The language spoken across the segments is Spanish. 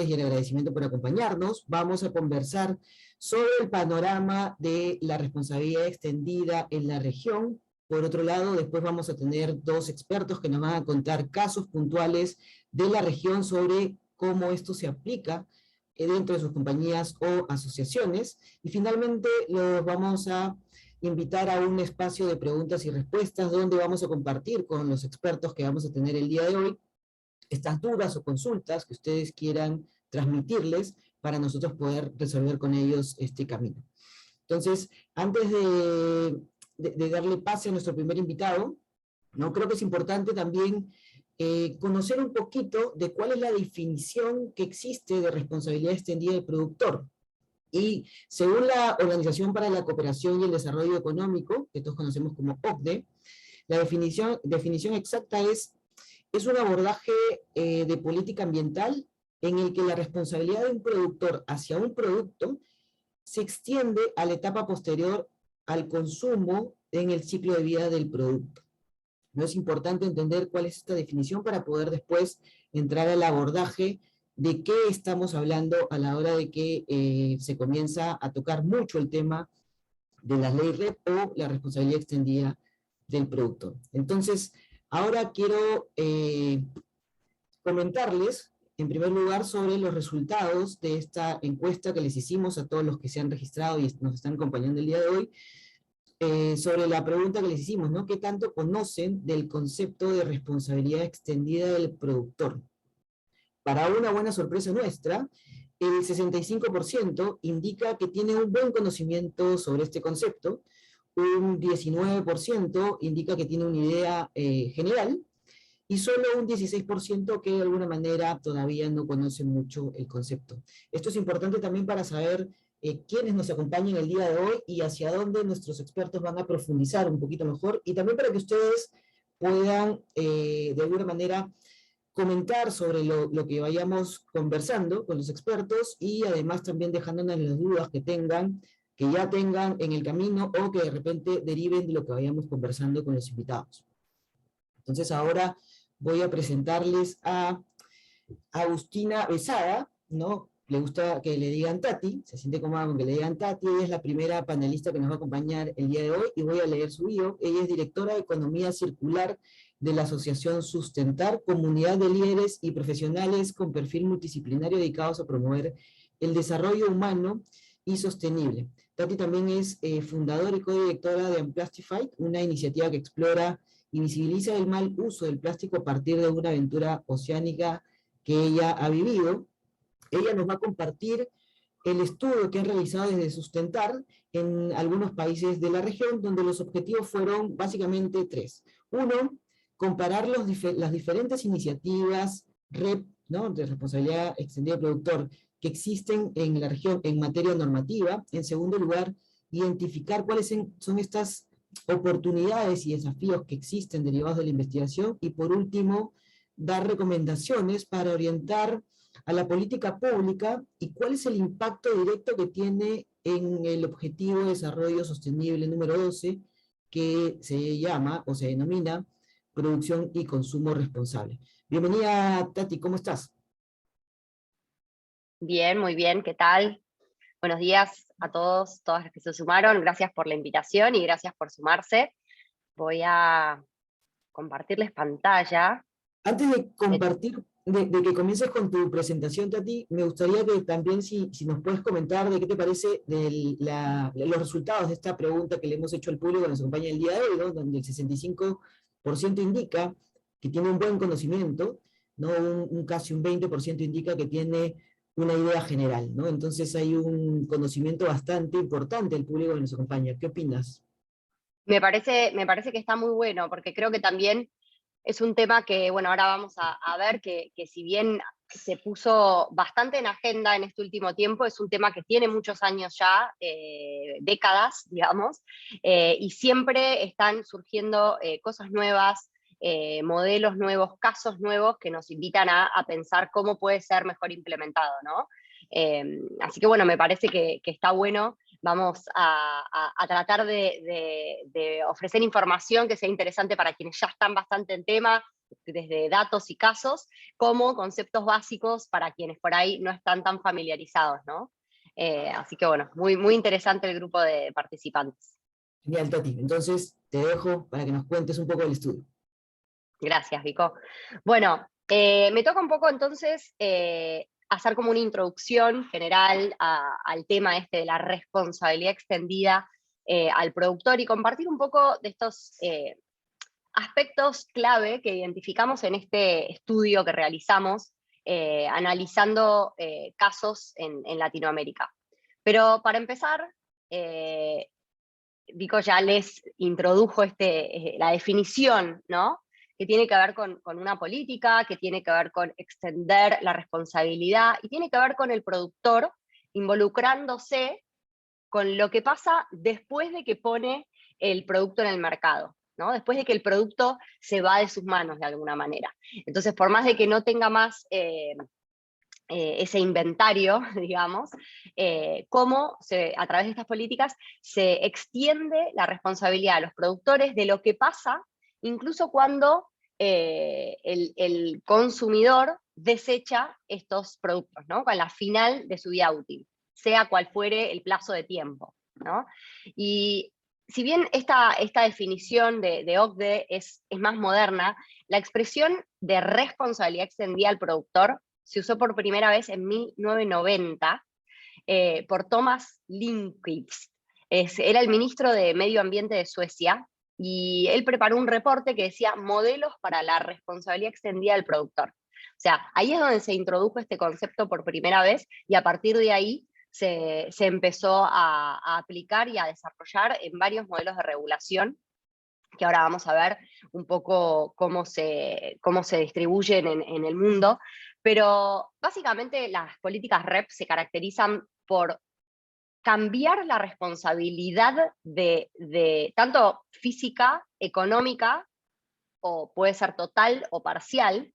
y el agradecimiento por acompañarnos. Vamos a conversar sobre el panorama de la responsabilidad extendida en la región. Por otro lado, después vamos a tener dos expertos que nos van a contar casos puntuales de la región sobre cómo esto se aplica dentro de sus compañías o asociaciones. Y finalmente los vamos a invitar a un espacio de preguntas y respuestas donde vamos a compartir con los expertos que vamos a tener el día de hoy estas dudas o consultas que ustedes quieran transmitirles para nosotros poder resolver con ellos este camino. Entonces, antes de darle pase a nuestro primer invitado, ¿no? Creo que es importante también conocer un poquito de cuál es la definición que existe de responsabilidad extendida del productor. Y según la Organización para la Cooperación y el Desarrollo Económico, que todos conocemos como OCDE, la definición exacta es un abordaje de política ambiental en el que la responsabilidad de un productor hacia un producto se extiende a la etapa posterior al consumo en el ciclo de vida del producto. ¿No? Es importante entender cuál es esta definición para poder después entrar al abordaje de qué estamos hablando a la hora de que se comienza a tocar mucho el tema de la ley REP o la responsabilidad extendida del productor. Entonces, ahora quiero comentarles, en primer lugar, sobre los resultados de esta encuesta que les hicimos a todos los que se han registrado y nos están acompañando el día de hoy, sobre la pregunta que les hicimos, ¿no? ¿Qué tanto conocen del concepto de responsabilidad extendida del productor? Para una buena sorpresa nuestra, el 65% indica que tiene un buen conocimiento sobre este concepto, un 19% indica que tiene una idea general, y solo un 16% que de alguna manera todavía no conoce mucho el concepto. Esto es importante también para saber quiénes nos acompañan el día de hoy y hacia dónde nuestros expertos van a profundizar un poquito mejor, y también para que ustedes puedan de alguna manera comentar sobre lo que vayamos conversando con los expertos, y además también dejándonos las dudas que ya tengan en el camino, o que de repente deriven de lo que vayamos conversando con los invitados. Entonces ahora voy a presentarles a Agustina Besada, ¿no? Le gusta que le digan Tati, se siente cómoda con que le digan Tati. Ella es la primera panelista que nos va a acompañar el día de hoy, y voy a leer su bio. Ella es directora de Economía Circular de la Asociación Sustentar, comunidad de líderes y profesionales con perfil multidisciplinario dedicados a promover el desarrollo humano y sostenible. Tati también es fundadora y codirectora de Unplastify, una iniciativa que explora y visibiliza el mal uso del plástico a partir de una aventura oceánica que ella ha vivido. Ella nos va a compartir el estudio que han realizado desde Sustentar en algunos países de la región, donde los objetivos fueron básicamente tres. Uno, comparar las diferentes iniciativas REP, ¿no?, de responsabilidad extendida del productor, que existen en la región en materia normativa. En segundo lugar, identificar cuáles son estas oportunidades y desafíos que existen derivados de la investigación. Y por último, dar recomendaciones para orientar a la política pública y cuál es el impacto directo que tiene en el Objetivo de Desarrollo Sostenible número 12, que se llama o se denomina Producción y Consumo Responsable. Bienvenida, Tati, ¿cómo estás? Bien, muy bien, ¿qué tal? Buenos días a todos, todas las que se sumaron. Gracias por la invitación y gracias por sumarse. Voy a compartirles pantalla. Antes de compartir, de que comiences con tu presentación, Tati, me gustaría que también si nos puedes comentar de qué te parece los resultados de esta pregunta que le hemos hecho al público que nos acompaña el día de hoy, ¿no?, donde el 65% indica que tiene un buen conocimiento, ¿no? Casi un 20% indica que tiene una idea general, ¿no? Entonces hay un conocimiento bastante importante del público que nos acompaña. ¿Qué opinas? Me parece que está muy bueno, porque creo que también es un tema que, bueno, ahora vamos a ver que si bien se puso bastante en agenda en este último tiempo, es un tema que tiene muchos años ya, décadas, digamos, y siempre están surgiendo cosas nuevas, modelos nuevos, casos nuevos que nos invitan a pensar cómo puede ser mejor implementado, ¿no? Así que bueno, me parece que está bueno. Vamos a tratar de ofrecer información que sea interesante para quienes ya están bastante en tema, desde datos y casos, como conceptos básicos para quienes por ahí no están tan familiarizados, ¿no? Así que bueno, muy, muy interesante el grupo de participantes. Genial, Tati. Entonces, te dejo para que nos cuentes un poco del estudio. Gracias, Vico. Bueno, me toca un poco entonces hacer como una introducción general al tema este de la responsabilidad extendida al productor y compartir un poco de estos aspectos clave que identificamos en este estudio que realizamos analizando casos en Latinoamérica. Pero para empezar, Vico ya les introdujo la definición, ¿no? Que tiene que ver con una política, que tiene que ver con extender la responsabilidad y tiene que ver con el productor involucrándose con lo que pasa después de que pone el producto en el mercado, ¿no? Después de que el producto se va de sus manos de alguna manera. Entonces, por más de que no tenga más ese inventario, digamos, cómo a través de estas políticas se extiende la responsabilidad a los productores de lo que pasa, incluso cuando el consumidor desecha estos productos, ¿no? Con la final de su vida útil, sea cual fuere el plazo de tiempo, ¿no? Y si bien esta definición de OCDE es más moderna, la expresión de responsabilidad extendida al productor se usó por primera vez en 1990 por Thomas Lindqvist. Era el ministro de Medio Ambiente de Suecia, y él preparó un reporte que decía modelos para la responsabilidad extendida del productor. O sea, ahí es donde se introdujo este concepto por primera vez, y a partir de ahí se empezó a aplicar y a desarrollar en varios modelos de regulación, que ahora vamos a ver un poco cómo se distribuyen en el mundo. Pero básicamente las políticas REP se caracterizan por cambiar la responsabilidad de tanto física, económica, o puede ser total o parcial,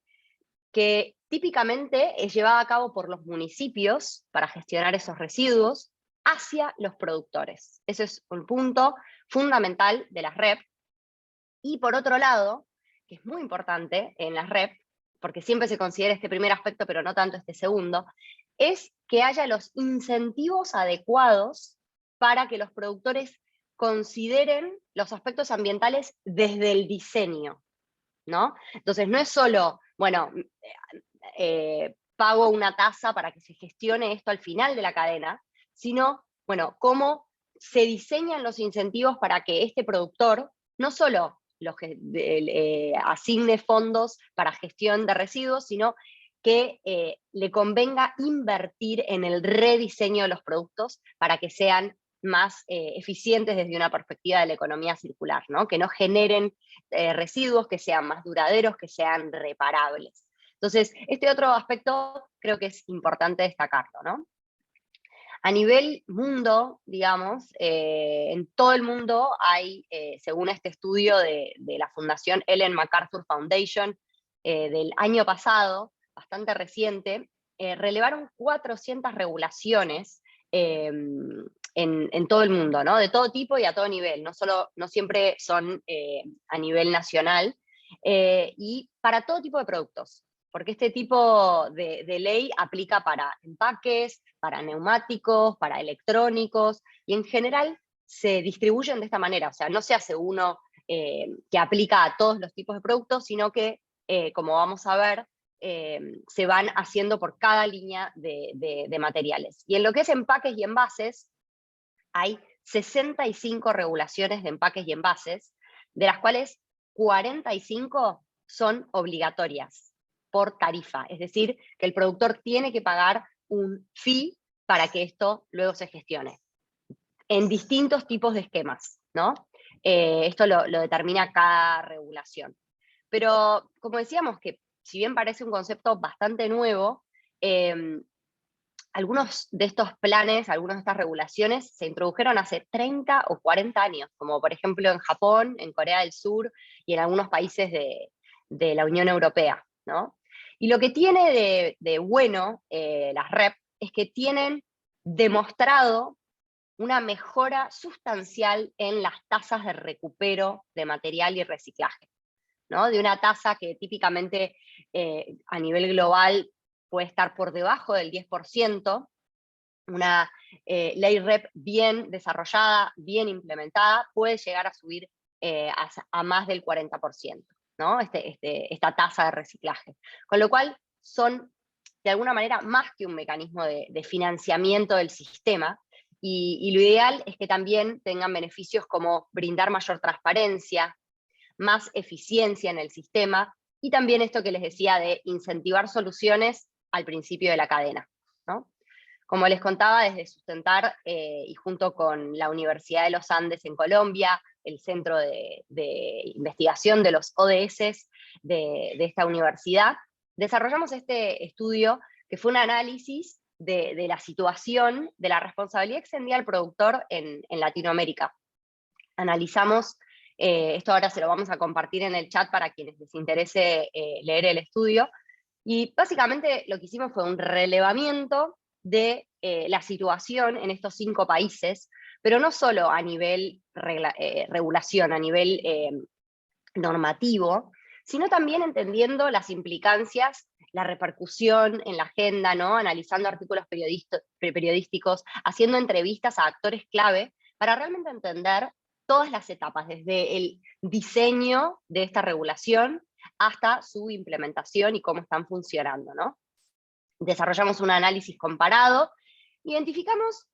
que típicamente es llevada a cabo por los municipios para gestionar esos residuos hacia los productores. Ese es un punto fundamental de las REP. Y por otro lado, que es muy importante en las REP, porque siempre se considera este primer aspecto, pero no tanto este segundo, es que haya los incentivos adecuados para que los productores consideren los aspectos ambientales desde el diseño, ¿no? Entonces no es solo, bueno, pago una tasa para que se gestione esto al final de la cadena, sino, bueno, cómo se diseñan los incentivos para que este productor no solo asigne fondos para gestión de residuos, sino que le convenga invertir en el rediseño de los productos para que sean más eficientes desde una perspectiva de la economía circular, ¿no? Que no generen residuos, que sean más duraderos, que sean reparables. Entonces, este otro aspecto creo que es importante destacarlo, ¿no? A nivel mundo, digamos, en todo el mundo hay, según este estudio de la Fundación Ellen MacArthur Foundation del año pasado, bastante reciente, relevaron 400 regulaciones en todo el mundo, ¿no? De todo tipo y a todo nivel, no siempre son a nivel nacional, y para todo tipo de productos, porque este tipo de ley aplica para empaques, para neumáticos, para electrónicos, y en general se distribuyen de esta manera. O sea, no se hace uno que aplica a todos los tipos de productos, sino que, como vamos a ver, se van haciendo por cada línea de materiales. Y en lo que es empaques y envases, hay 65 regulaciones de empaques y envases, de las cuales 45 son obligatorias por tarifa, es decir, que el productor tiene que pagar un fee para que esto luego se gestione, en distintos tipos de esquemas, ¿no? Esto lo determina cada regulación. Pero como decíamos, que si bien parece un concepto bastante nuevo, algunos de estos planes, algunas de estas regulaciones se introdujeron hace 30 o 40 años, como por ejemplo en Japón, en Corea del Sur y en algunos países de la Unión Europea, ¿no? Y lo que tiene de bueno las REP es que tienen demostrado una mejora sustancial en las tasas de recupero de material y reciclaje. ¿no? De una tasa que típicamente a nivel global puede estar por debajo del 10%, una ley REP bien desarrollada, bien implementada, puede llegar a subir a más del 40%, ¿no? Esta tasa de reciclaje. Con lo cual son, de alguna manera, más que un mecanismo de financiamiento del sistema, y lo ideal es que también tengan beneficios como brindar mayor transparencia, más eficiencia en el sistema, y también esto que les decía de incentivar soluciones al principio de la cadena, ¿no? Como les contaba, desde Sustentar y junto con la Universidad de los Andes en Colombia, el Centro de Investigación de los ODS de esta universidad, desarrollamos este estudio que fue un análisis de la situación de la responsabilidad extendida al productor en Latinoamérica. Analizamos, esto ahora se lo vamos a compartir en el chat para quienes les interese leer el estudio, y básicamente lo que hicimos fue un relevamiento de la situación en estos 5 países, pero no solo a nivel regulación, a nivel normativo, sino también entendiendo las implicancias, la repercusión en la agenda, ¿no? Analizando artículos periodísticos, haciendo entrevistas a actores clave, para realmente entender todas las etapas, desde el diseño de esta regulación hasta su implementación y cómo están funcionando, ¿no? Desarrollamos un análisis comparado, identificamos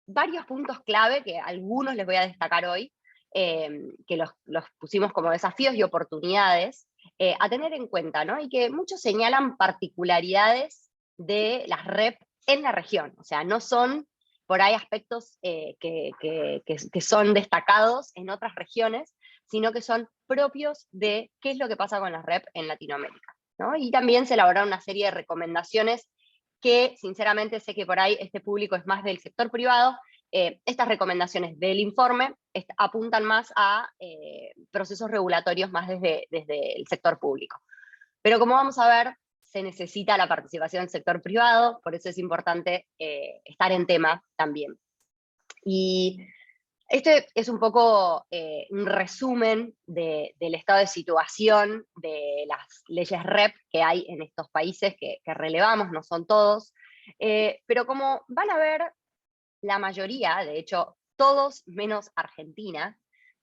varios puntos clave, que algunos les voy a destacar hoy, que los pusimos como desafíos y oportunidades a tener en cuenta, ¿no? Y que muchos señalan particularidades de las REP en la región, o sea, no son por ahí aspectos que son destacados en otras regiones, sino que son propios de qué es lo que pasa con las REP en Latinoamérica, ¿no? Y también se elaboraron una serie de recomendaciones que sinceramente sé que por ahí este público es más del sector privado. Estas recomendaciones del informe apuntan más a procesos regulatorios más desde el sector público. Pero como vamos a ver, se necesita la participación del sector privado, por eso es importante estar en tema también. Y este es un poco un resumen del estado de situación de las leyes REP que hay en estos países que relevamos, no son todos, pero como van a ver, la mayoría, de hecho todos menos Argentina,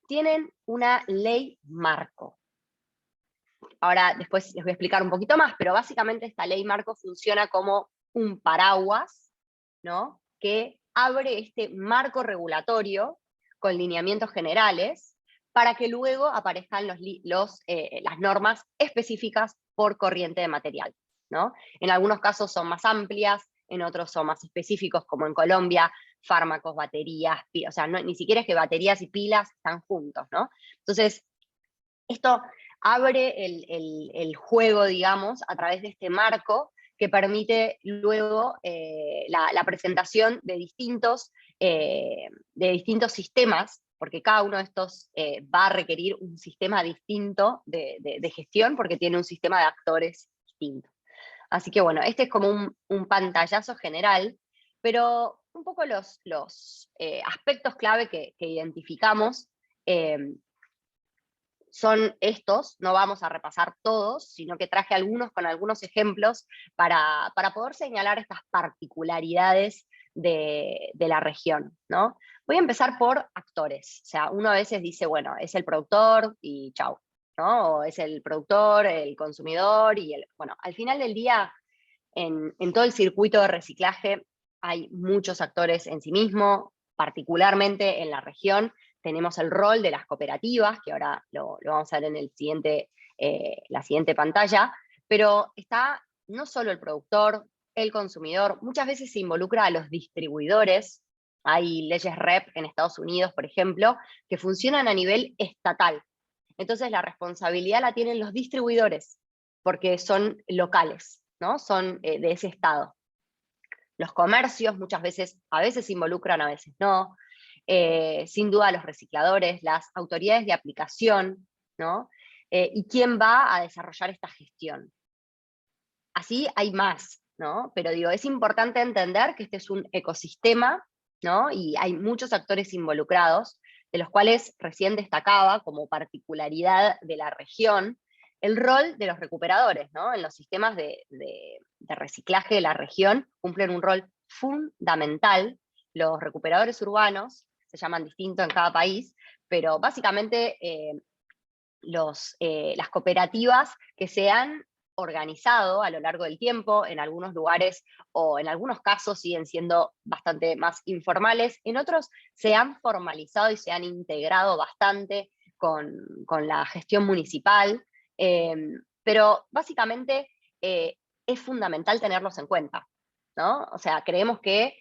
tienen una ley marco. Ahora después les voy a explicar un poquito más, pero básicamente esta ley marco funciona como un paraguas, ¿no? Que abre este marco regulatorio con lineamientos generales, para que luego aparezcan las normas específicas por corriente de material, ¿no? En algunos casos son más amplias, en otros son más específicos, como en Colombia, fármacos, baterías, o sea, ni siquiera es que baterías y pilas están juntos, ¿no? Entonces, esto abre el juego, digamos, a través de este marco, que permite luego la presentación de distintos sistemas, porque cada uno de estos va a requerir un sistema distinto de gestión, porque tiene un sistema de actores distinto. Así que bueno, este es como un pantallazo general, pero un poco los aspectos clave que identificamos son estos. No vamos a repasar todos, sino que traje algunos con algunos ejemplos para poder señalar estas particularidades de la región, ¿no? Voy a empezar por actores. O sea, uno a veces dice, bueno, es el productor y chau, ¿no? O es el productor, el consumidor bueno, al final del día, en todo el circuito de reciclaje hay muchos actores en sí mismo, particularmente en la región. Tenemos el rol de las cooperativas, que ahora lo vamos a ver en la siguiente pantalla, pero está no solo el productor, el consumidor, muchas veces se involucra a los distribuidores. Hay leyes REP en Estados Unidos, por ejemplo, que funcionan a nivel estatal. Entonces la responsabilidad la tienen los distribuidores, porque son locales, ¿no? Son de ese estado. Los comercios muchas veces, a veces se involucran, a veces no. Sin duda los recicladores, las autoridades de aplicación, ¿no? Y quién va a desarrollar esta gestión. Así hay más, ¿no? Pero digo, es importante entender que este es un ecosistema, ¿no? Y hay muchos actores involucrados, de los cuales recién destacaba como particularidad de la región, el rol de los recuperadores, ¿no? En los sistemas de reciclaje de la región cumplen un rol fundamental. Los recuperadores urbanos se llaman distinto en cada país, pero básicamente las cooperativas que se han organizado a lo largo del tiempo, en algunos lugares o en algunos casos siguen siendo bastante más informales, en otros se han formalizado y se han integrado bastante con la gestión municipal, pero básicamente es fundamental tenerlos en cuenta, ¿no? O sea, creemos que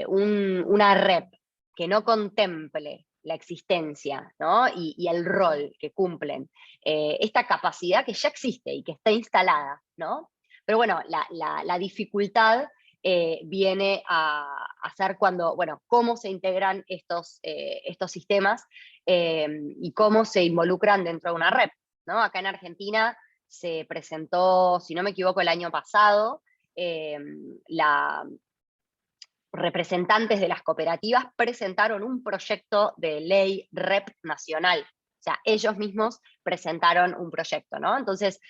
una rep que no contemple la existencia, ¿no? y el rol que cumplen, esta capacidad que ya existe y que está instalada, ¿no? Pero bueno, la dificultad viene a ser cuando, bueno, cómo se integran estos sistemas y cómo se involucran dentro de una red, ¿no? Acá en Argentina se presentó, si no me equivoco, el año pasado, la representantes de las cooperativas presentaron un proyecto de ley REP nacional. O sea, ellos mismos presentaron un proyecto, ¿no? Entonces,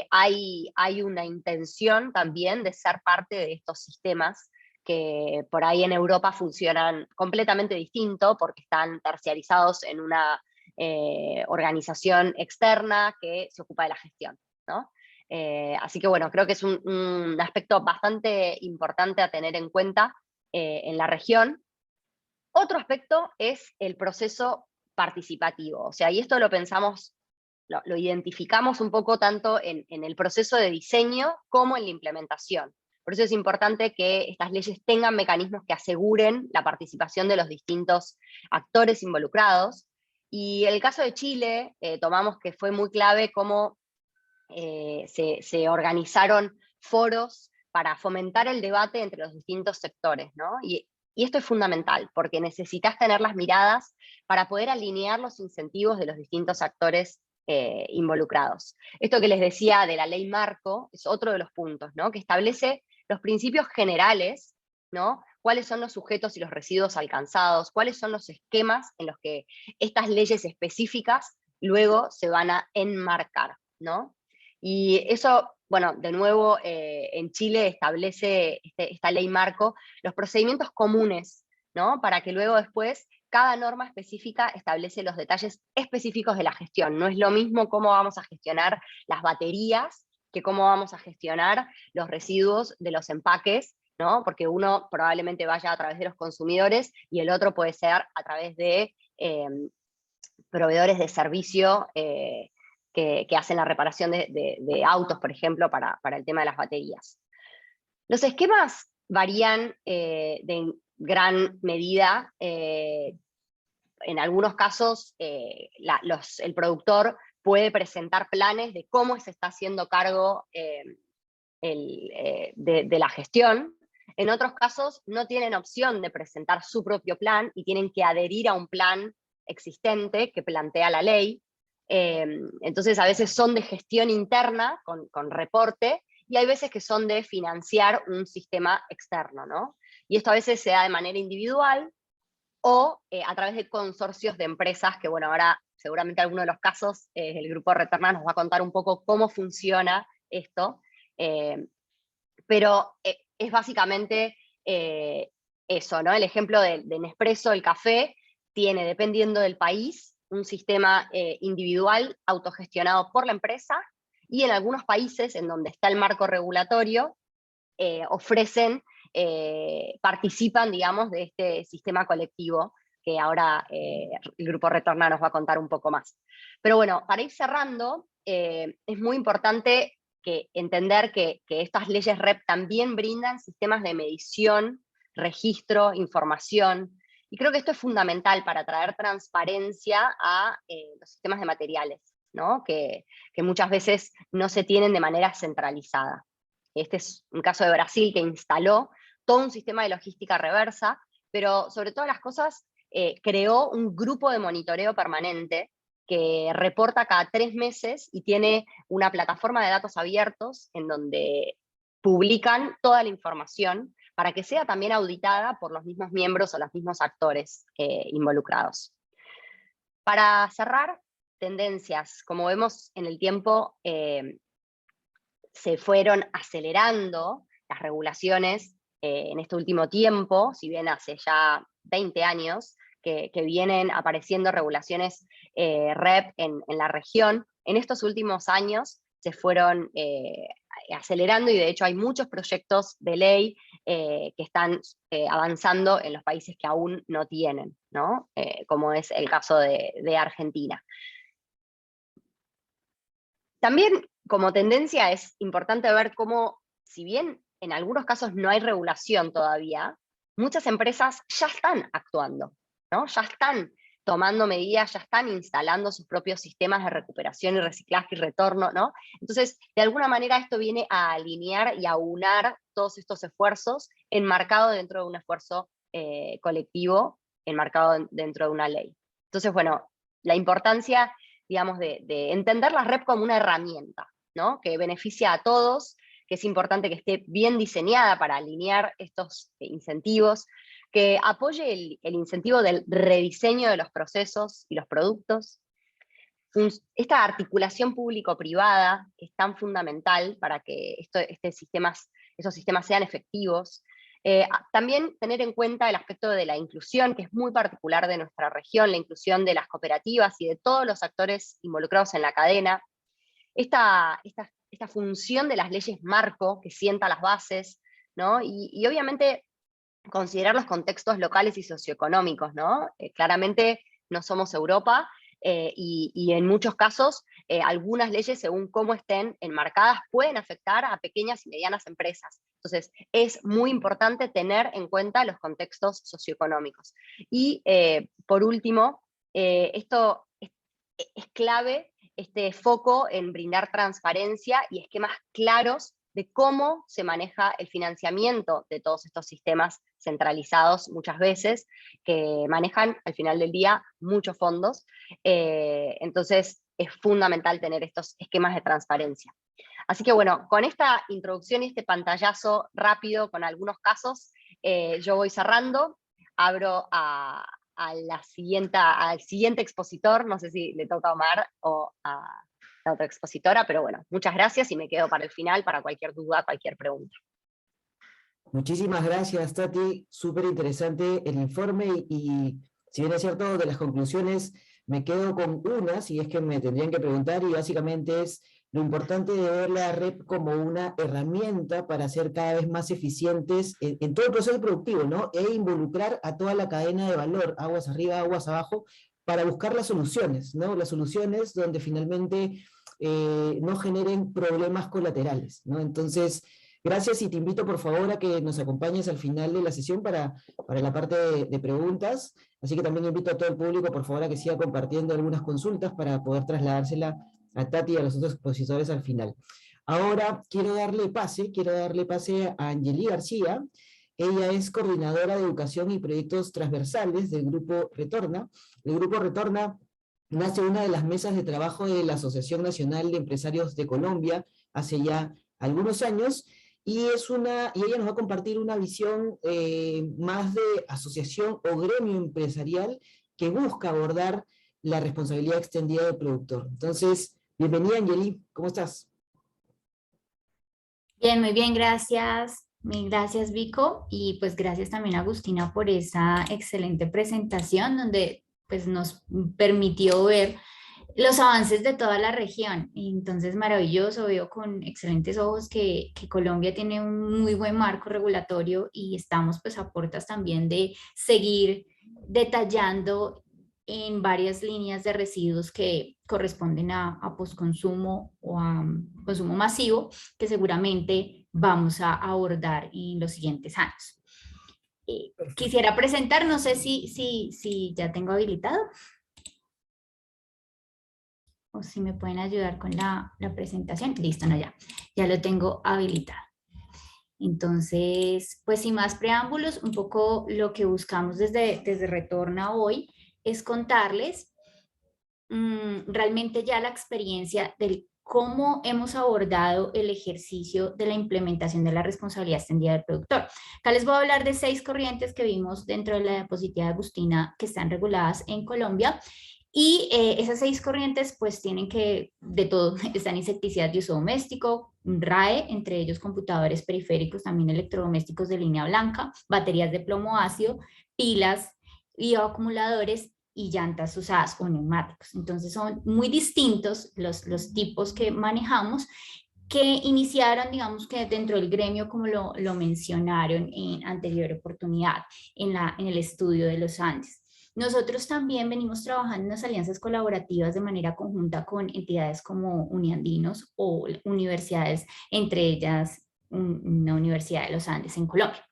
hay una intención también de ser parte de estos sistemas que por ahí en Europa funcionan completamente distinto porque están terciarizados en una organización externa que se ocupa de la gestión, ¿no? Así que bueno, creo que es un aspecto bastante importante a tener en cuenta en la región. Otro aspecto es el proceso participativo, o sea, y esto lo pensamos, lo identificamos un poco tanto en el proceso de diseño como en la implementación. Por eso es importante que estas leyes tengan mecanismos que aseguren la participación de los distintos actores involucrados. Y el caso de Chile, tomamos que fue muy clave cómo se organizaron foros para fomentar el debate entre los distintos sectores, ¿no? Y esto es fundamental, porque necesitas tener las miradas para poder alinear los incentivos de los distintos actores involucrados. Esto que les decía de la ley marco es otro de los puntos, ¿no? Que establece los principios generales, ¿no? Cuáles son los sujetos y los residuos alcanzados, cuáles son los esquemas en los que estas leyes específicas luego se van a enmarcar, ¿no? Y eso, bueno, de nuevo, en Chile establece esta ley marco los procedimientos comunes, ¿no? Para que luego después cada norma específica establece los detalles específicos de la gestión. No es lo mismo cómo vamos a gestionar las baterías que cómo vamos a gestionar los residuos de los empaques, ¿no? Porque uno probablemente vaya a través de los consumidores y el otro puede ser a través de proveedores de servicio que hacen la reparación de autos, por ejemplo, para el tema de las baterías. Los esquemas varían de gran medida. En algunos casos, el productor puede presentar planes de cómo se está haciendo cargo de la gestión. En otros casos, no tienen opción de presentar su propio plan y tienen que adherir a un plan existente que plantea la ley. Entonces, a veces son de gestión interna, con reporte, y hay veces que son de financiar un sistema externo, ¿no? Y esto a veces se da de manera individual o a través de consorcios de empresas, que bueno, ahora seguramente alguno de los casos, el grupo Retorna nos va a contar un poco cómo funciona esto, pero es básicamente eso, ¿no? El ejemplo de Nespresso, el café, tiene, dependiendo del país, un sistema individual autogestionado por la empresa, y en algunos países en donde está el marco regulatorio, participan, digamos, de este sistema colectivo, que ahora el grupo Retorna nos va a contar un poco más. Pero bueno, para ir cerrando, es muy importante entender que estas leyes REP también brindan sistemas de medición, registro, información, y creo que esto es fundamental para traer transparencia a los sistemas de materiales, ¿no? Que muchas veces no se tienen de manera centralizada. Este es un caso de Brasil que instaló todo un sistema de logística reversa, pero sobre todas las cosas creó un grupo de monitoreo permanente que reporta cada 3 meses y tiene una plataforma de datos abiertos en donde publican toda la información para que sea también auditada por los mismos miembros o los mismos actores involucrados. Para cerrar, tendencias, como vemos en el tiempo, se fueron acelerando las regulaciones en este último tiempo, si bien hace ya 20 años que vienen apareciendo regulaciones REP en la región, en estos últimos años se fueron acelerando y de hecho hay muchos proyectos de ley que están avanzando en los países que aún no tienen, ¿no? Como es el caso de Argentina. También como tendencia es importante ver cómo, si bien en algunos casos no hay regulación todavía, muchas empresas ya están actuando, ¿no? Ya están tomando medidas, ya están instalando sus propios sistemas de recuperación y reciclaje y retorno, ¿no? Entonces, de alguna manera esto viene a alinear y a unar todos estos esfuerzos enmarcado dentro de un esfuerzo colectivo, enmarcado dentro de una ley. Entonces, bueno, la importancia, digamos, de entender la REP como una herramienta, ¿no? Que beneficia a todos, que es importante que esté bien diseñada para alinear estos incentivos, que apoye el incentivo del rediseño de los procesos y los productos. Esta articulación público-privada es tan fundamental para que esos sistemas sean efectivos. También tener en cuenta el aspecto de la inclusión, que es muy particular de nuestra región, la inclusión de las cooperativas y de todos los actores involucrados en la cadena. Esta función de las leyes marco, que sienta las bases, ¿no? Y obviamente considerar los contextos locales y socioeconómicos, ¿no? Claramente no somos Europa, y en muchos casos algunas leyes, según cómo estén enmarcadas, pueden afectar a pequeñas y medianas empresas. Entonces, es muy importante tener en cuenta los contextos socioeconómicos. Y por último, esto es clave, este foco en brindar transparencia y esquemas claros de cómo se maneja el financiamiento de todos estos sistemas centralizados muchas veces, que manejan al final del día muchos fondos. Entonces es fundamental tener estos esquemas de transparencia. Así que bueno, con esta introducción y este pantallazo rápido con algunos casos, yo voy cerrando, abro al siguiente expositor, no sé si le toca a Omar o a la otra expositora, pero bueno, muchas gracias y me quedo para el final para cualquier duda, cualquier pregunta. Muchísimas gracias, Tati. Súper interesante el informe y si bien es cierto, de las conclusiones me quedo con una, si es que me tendrían que preguntar, y básicamente es lo importante de ver la REP como una herramienta para ser cada vez más eficientes en todo el proceso productivo, ¿no? E involucrar a toda la cadena de valor, aguas arriba, aguas abajo, para buscar las soluciones, ¿no? Las soluciones donde finalmente no generen problemas colaterales, ¿no? Entonces, gracias y te invito por favor a que nos acompañes al final de la sesión para la parte de preguntas, así que también invito a todo el público por favor a que siga compartiendo algunas consultas para poder trasladársela a Tati y a los otros expositores al final. Ahora quiero darle pase a Angeli García. Ella es coordinadora de educación y proyectos transversales del Grupo Retorna. El Grupo Retorna nace una de las mesas de trabajo de la Asociación Nacional de Empresarios de Colombia hace ya algunos años, y ella nos va a compartir una visión más de asociación o gremio empresarial que busca abordar la responsabilidad extendida del productor. Entonces, bienvenida Angeli, ¿cómo estás? Bien, muy bien, gracias. Mil gracias, Vico, y pues gracias también a Agustina por esa excelente presentación donde pues nos permitió ver los avances de toda la región. Entonces, maravilloso, veo con excelentes ojos que Colombia tiene un muy buen marco regulatorio y estamos pues a puertas también de seguir detallando en varias líneas de residuos que corresponden a postconsumo o a consumo masivo, que seguramente vamos a abordar en los siguientes años. Quisiera presentar, no sé si ya tengo habilitado o si me pueden ayudar con la presentación. Listo, no, ya lo tengo habilitado. Entonces, pues sin más preámbulos, un poco lo que buscamos desde Retorna hoy es contarles realmente ya la experiencia del cómo hemos abordado el ejercicio de la implementación de la responsabilidad extendida del productor. Acá les voy a hablar de 6 corrientes que vimos dentro de la diapositiva de Agustina que están reguladas en Colombia Y esas 6 corrientes pues tienen que, de todo, están insecticidas de uso doméstico, RAE, entre ellos computadores periféricos, también electrodomésticos de línea blanca, baterías de plomo ácido, pilas, bioacumuladores y llantas usadas o neumáticos. Entonces son muy distintos los tipos que manejamos, que iniciaron, digamos que dentro del gremio, como lo mencionaron en anterior oportunidad, en el estudio de los Andes. Nosotros también venimos trabajando en las alianzas colaborativas de manera conjunta con entidades como Uniandinos o universidades, entre ellas una Universidad de los Andes en Colombia.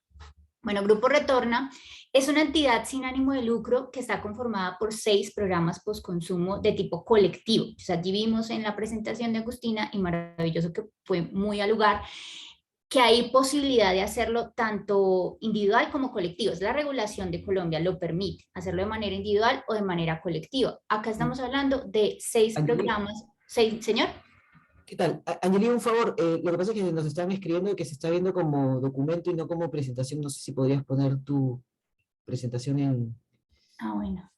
Bueno, Grupo Retorna es una entidad sin ánimo de lucro que está conformada por 6 programas postconsumo de tipo colectivo. O sea, allí vimos en la presentación de Agustina, y maravilloso que fue muy al lugar, que hay posibilidad de hacerlo tanto individual como colectivo. Es la regulación de Colombia, lo permite hacerlo de manera individual o de manera colectiva. Acá estamos hablando de 6 programas. 6, señor. ¿Qué tal? Angeli, un favor, lo que pasa es que nos están escribiendo que se está viendo como documento y no como presentación. No sé si podrías poner tu presentación en... Ah, bueno,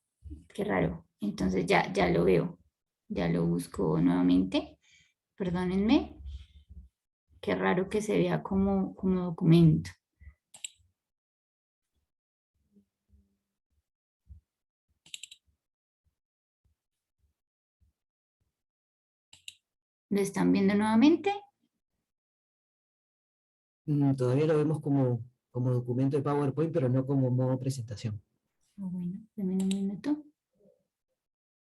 qué raro. Entonces ya lo veo, ya lo busco nuevamente. Perdónenme. Qué raro que se vea como documento. ¿Lo están viendo nuevamente? Todavía lo vemos como documento de PowerPoint, pero no como modo presentación. Bueno, denme un minuto.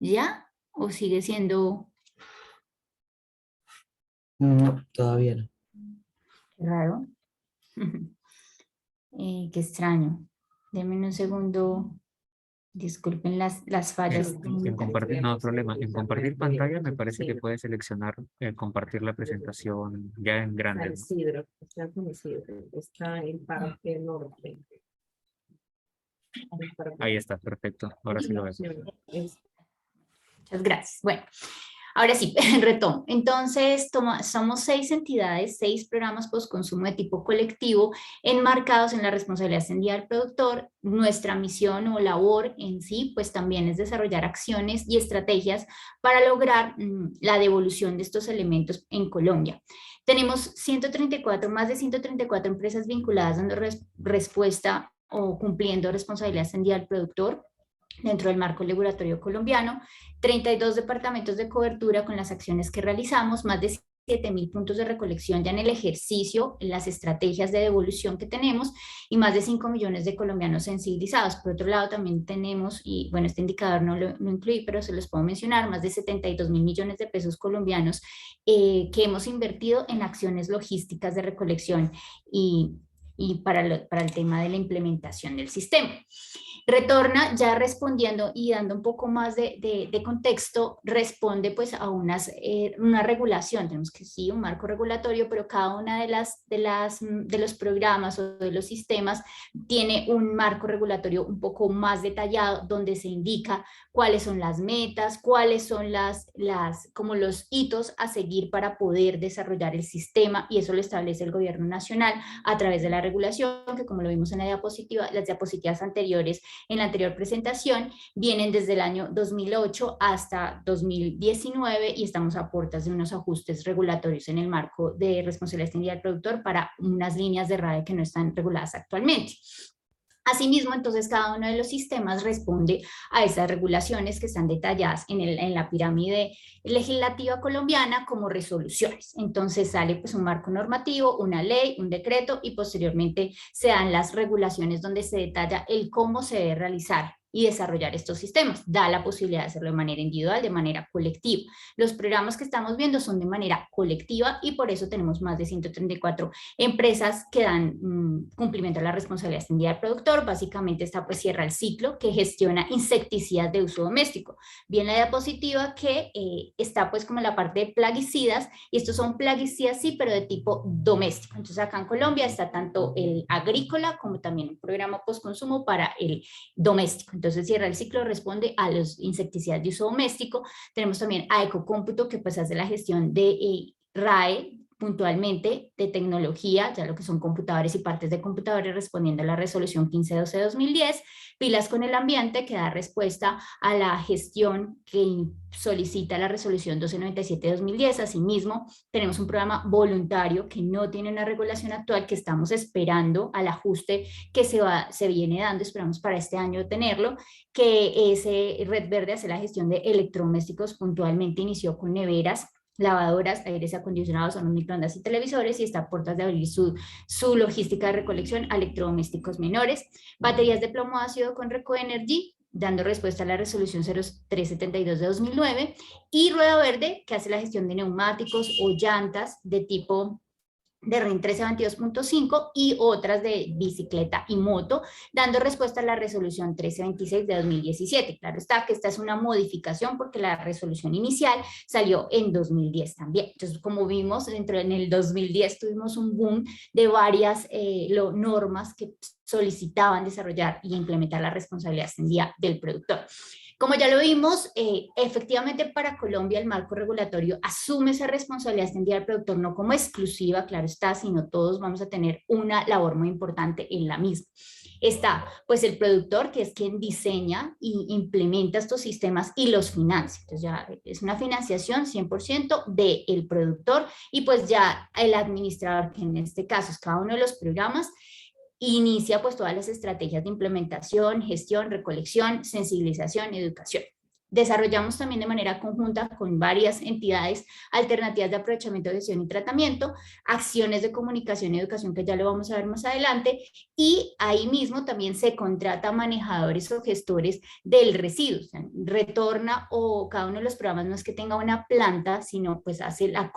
¿Ya? ¿O sigue siendo...? No, todavía no. Qué raro. Qué extraño. Denme un segundo. Disculpen las fallas. En compartir, no problema. En compartir pantalla me parece que puedes seleccionar compartir la presentación ya en grande, ¿no? Isidro, está con Isidro, está en Parque Norte. Ahí está, perfecto. Ahora sí lo veo. Muchas gracias. Bueno, ahora sí, retomo. Entonces, somos 6 entidades, 6 programas postconsumo de tipo colectivo, enmarcados en la responsabilidad extendida del productor. Nuestra misión o labor en sí, pues también es desarrollar acciones y estrategias para lograr la devolución de estos elementos en Colombia. Tenemos más de 134 empresas vinculadas dando respuesta o cumpliendo responsabilidad extendida del productor dentro del marco regulatorio colombiano, 32 departamentos de cobertura con las acciones que realizamos, más de 7.000 puntos de recolección ya en el ejercicio, en las estrategias de devolución que tenemos, y más de 5 millones de colombianos sensibilizados. Por otro lado, también tenemos, y bueno, este indicador no lo incluí, pero se los puedo mencionar, más de 72.000 millones de pesos colombianos que hemos invertido en acciones logísticas de recolección y para el tema de la implementación del sistema. Retorna, ya respondiendo y dando un poco más de contexto, responde pues a una regulación. Tenemos que sí, un marco regulatorio, pero cada una de los programas o de los sistemas tiene un marco regulatorio un poco más detallado, donde se indica cuáles son las metas, cuáles son como los hitos a seguir para poder desarrollar el sistema, y eso lo establece el gobierno nacional a través de la regulación, que como lo vimos en las diapositivas anteriores, en la anterior presentación, vienen desde el año 2008 hasta 2019 y estamos a puertas de unos ajustes regulatorios en el marco de responsabilidad extendida del productor para unas líneas de RAE que no están reguladas actualmente. Asimismo, entonces, cada uno de los sistemas responde a esas regulaciones que están detalladas en la pirámide legislativa colombiana como resoluciones. Entonces sale pues un marco normativo, una ley, un decreto, y posteriormente se dan las regulaciones donde se detalla el cómo se debe realizar y desarrollar estos sistemas. Da la posibilidad de hacerlo de manera individual, de manera colectiva. Los programas que estamos viendo son de manera colectiva y por eso tenemos más de 134 empresas que dan cumplimiento a la responsabilidad extendida del productor. Básicamente esta pues cierra el ciclo, que gestiona insecticidas de uso doméstico. Bien la diapositiva que está pues como en la parte de plaguicidas, y estos son plaguicidas sí, pero de tipo doméstico. Entonces acá en Colombia está tanto el agrícola como también un programa postconsumo para el doméstico. Entonces cierra el ciclo, responde a los insecticidas de uso doméstico. Tenemos también a Ecocómputo, que pues hace la gestión de RAE puntualmente de tecnología, ya lo que son computadores y partes de computadores, respondiendo a la resolución 1512-2010, pilas con el ambiente, que da respuesta a la gestión que solicita la resolución 1297-2010. Asimismo, tenemos un programa voluntario que no tiene una regulación actual, que estamos esperando al ajuste que se viene dando, esperamos para este año tenerlo, que ese Red Verde hace la gestión de electrodomésticos. Puntualmente inició con neveras, lavadoras, aires acondicionados, hornos, microondas y televisores, y está a puertas de abrir su logística de recolección a electrodomésticos menores. Baterías de plomo ácido con Recoenergy, dando respuesta a la resolución 0372 de 2009, y Rueda Verde, que hace la gestión de neumáticos o llantas de tipo de RIN 1322.5 y otras de bicicleta y moto, dando respuesta a la resolución 1326 de 2017. Claro está que esta es una modificación porque la resolución inicial salió en 2010 también. Entonces, como vimos, en el 2010 tuvimos un boom de varias normas que solicitaban desarrollar y implementar la responsabilidad extendida del productor. Como ya lo vimos, efectivamente para Colombia el marco regulatorio asume esa responsabilidad extendida del productor no como exclusiva, claro está, sino todos vamos a tener una labor muy importante en la misma. Está pues el productor, que es quien diseña y implementa estos sistemas y los financia. Entonces ya es una financiación 100% del productor, y pues ya el administrador, que en este caso es cada uno de los programas, inicia pues todas las estrategias de implementación, gestión, recolección, sensibilización y educación. Desarrollamos también de manera conjunta con varias entidades alternativas de aprovechamiento, gestión y tratamiento, acciones de comunicación y educación, que ya lo vamos a ver más adelante, y ahí mismo también se contrata manejadores o gestores del residuo. O sea, retorna, o cada uno de los programas no es que tenga una planta, sino pues hace la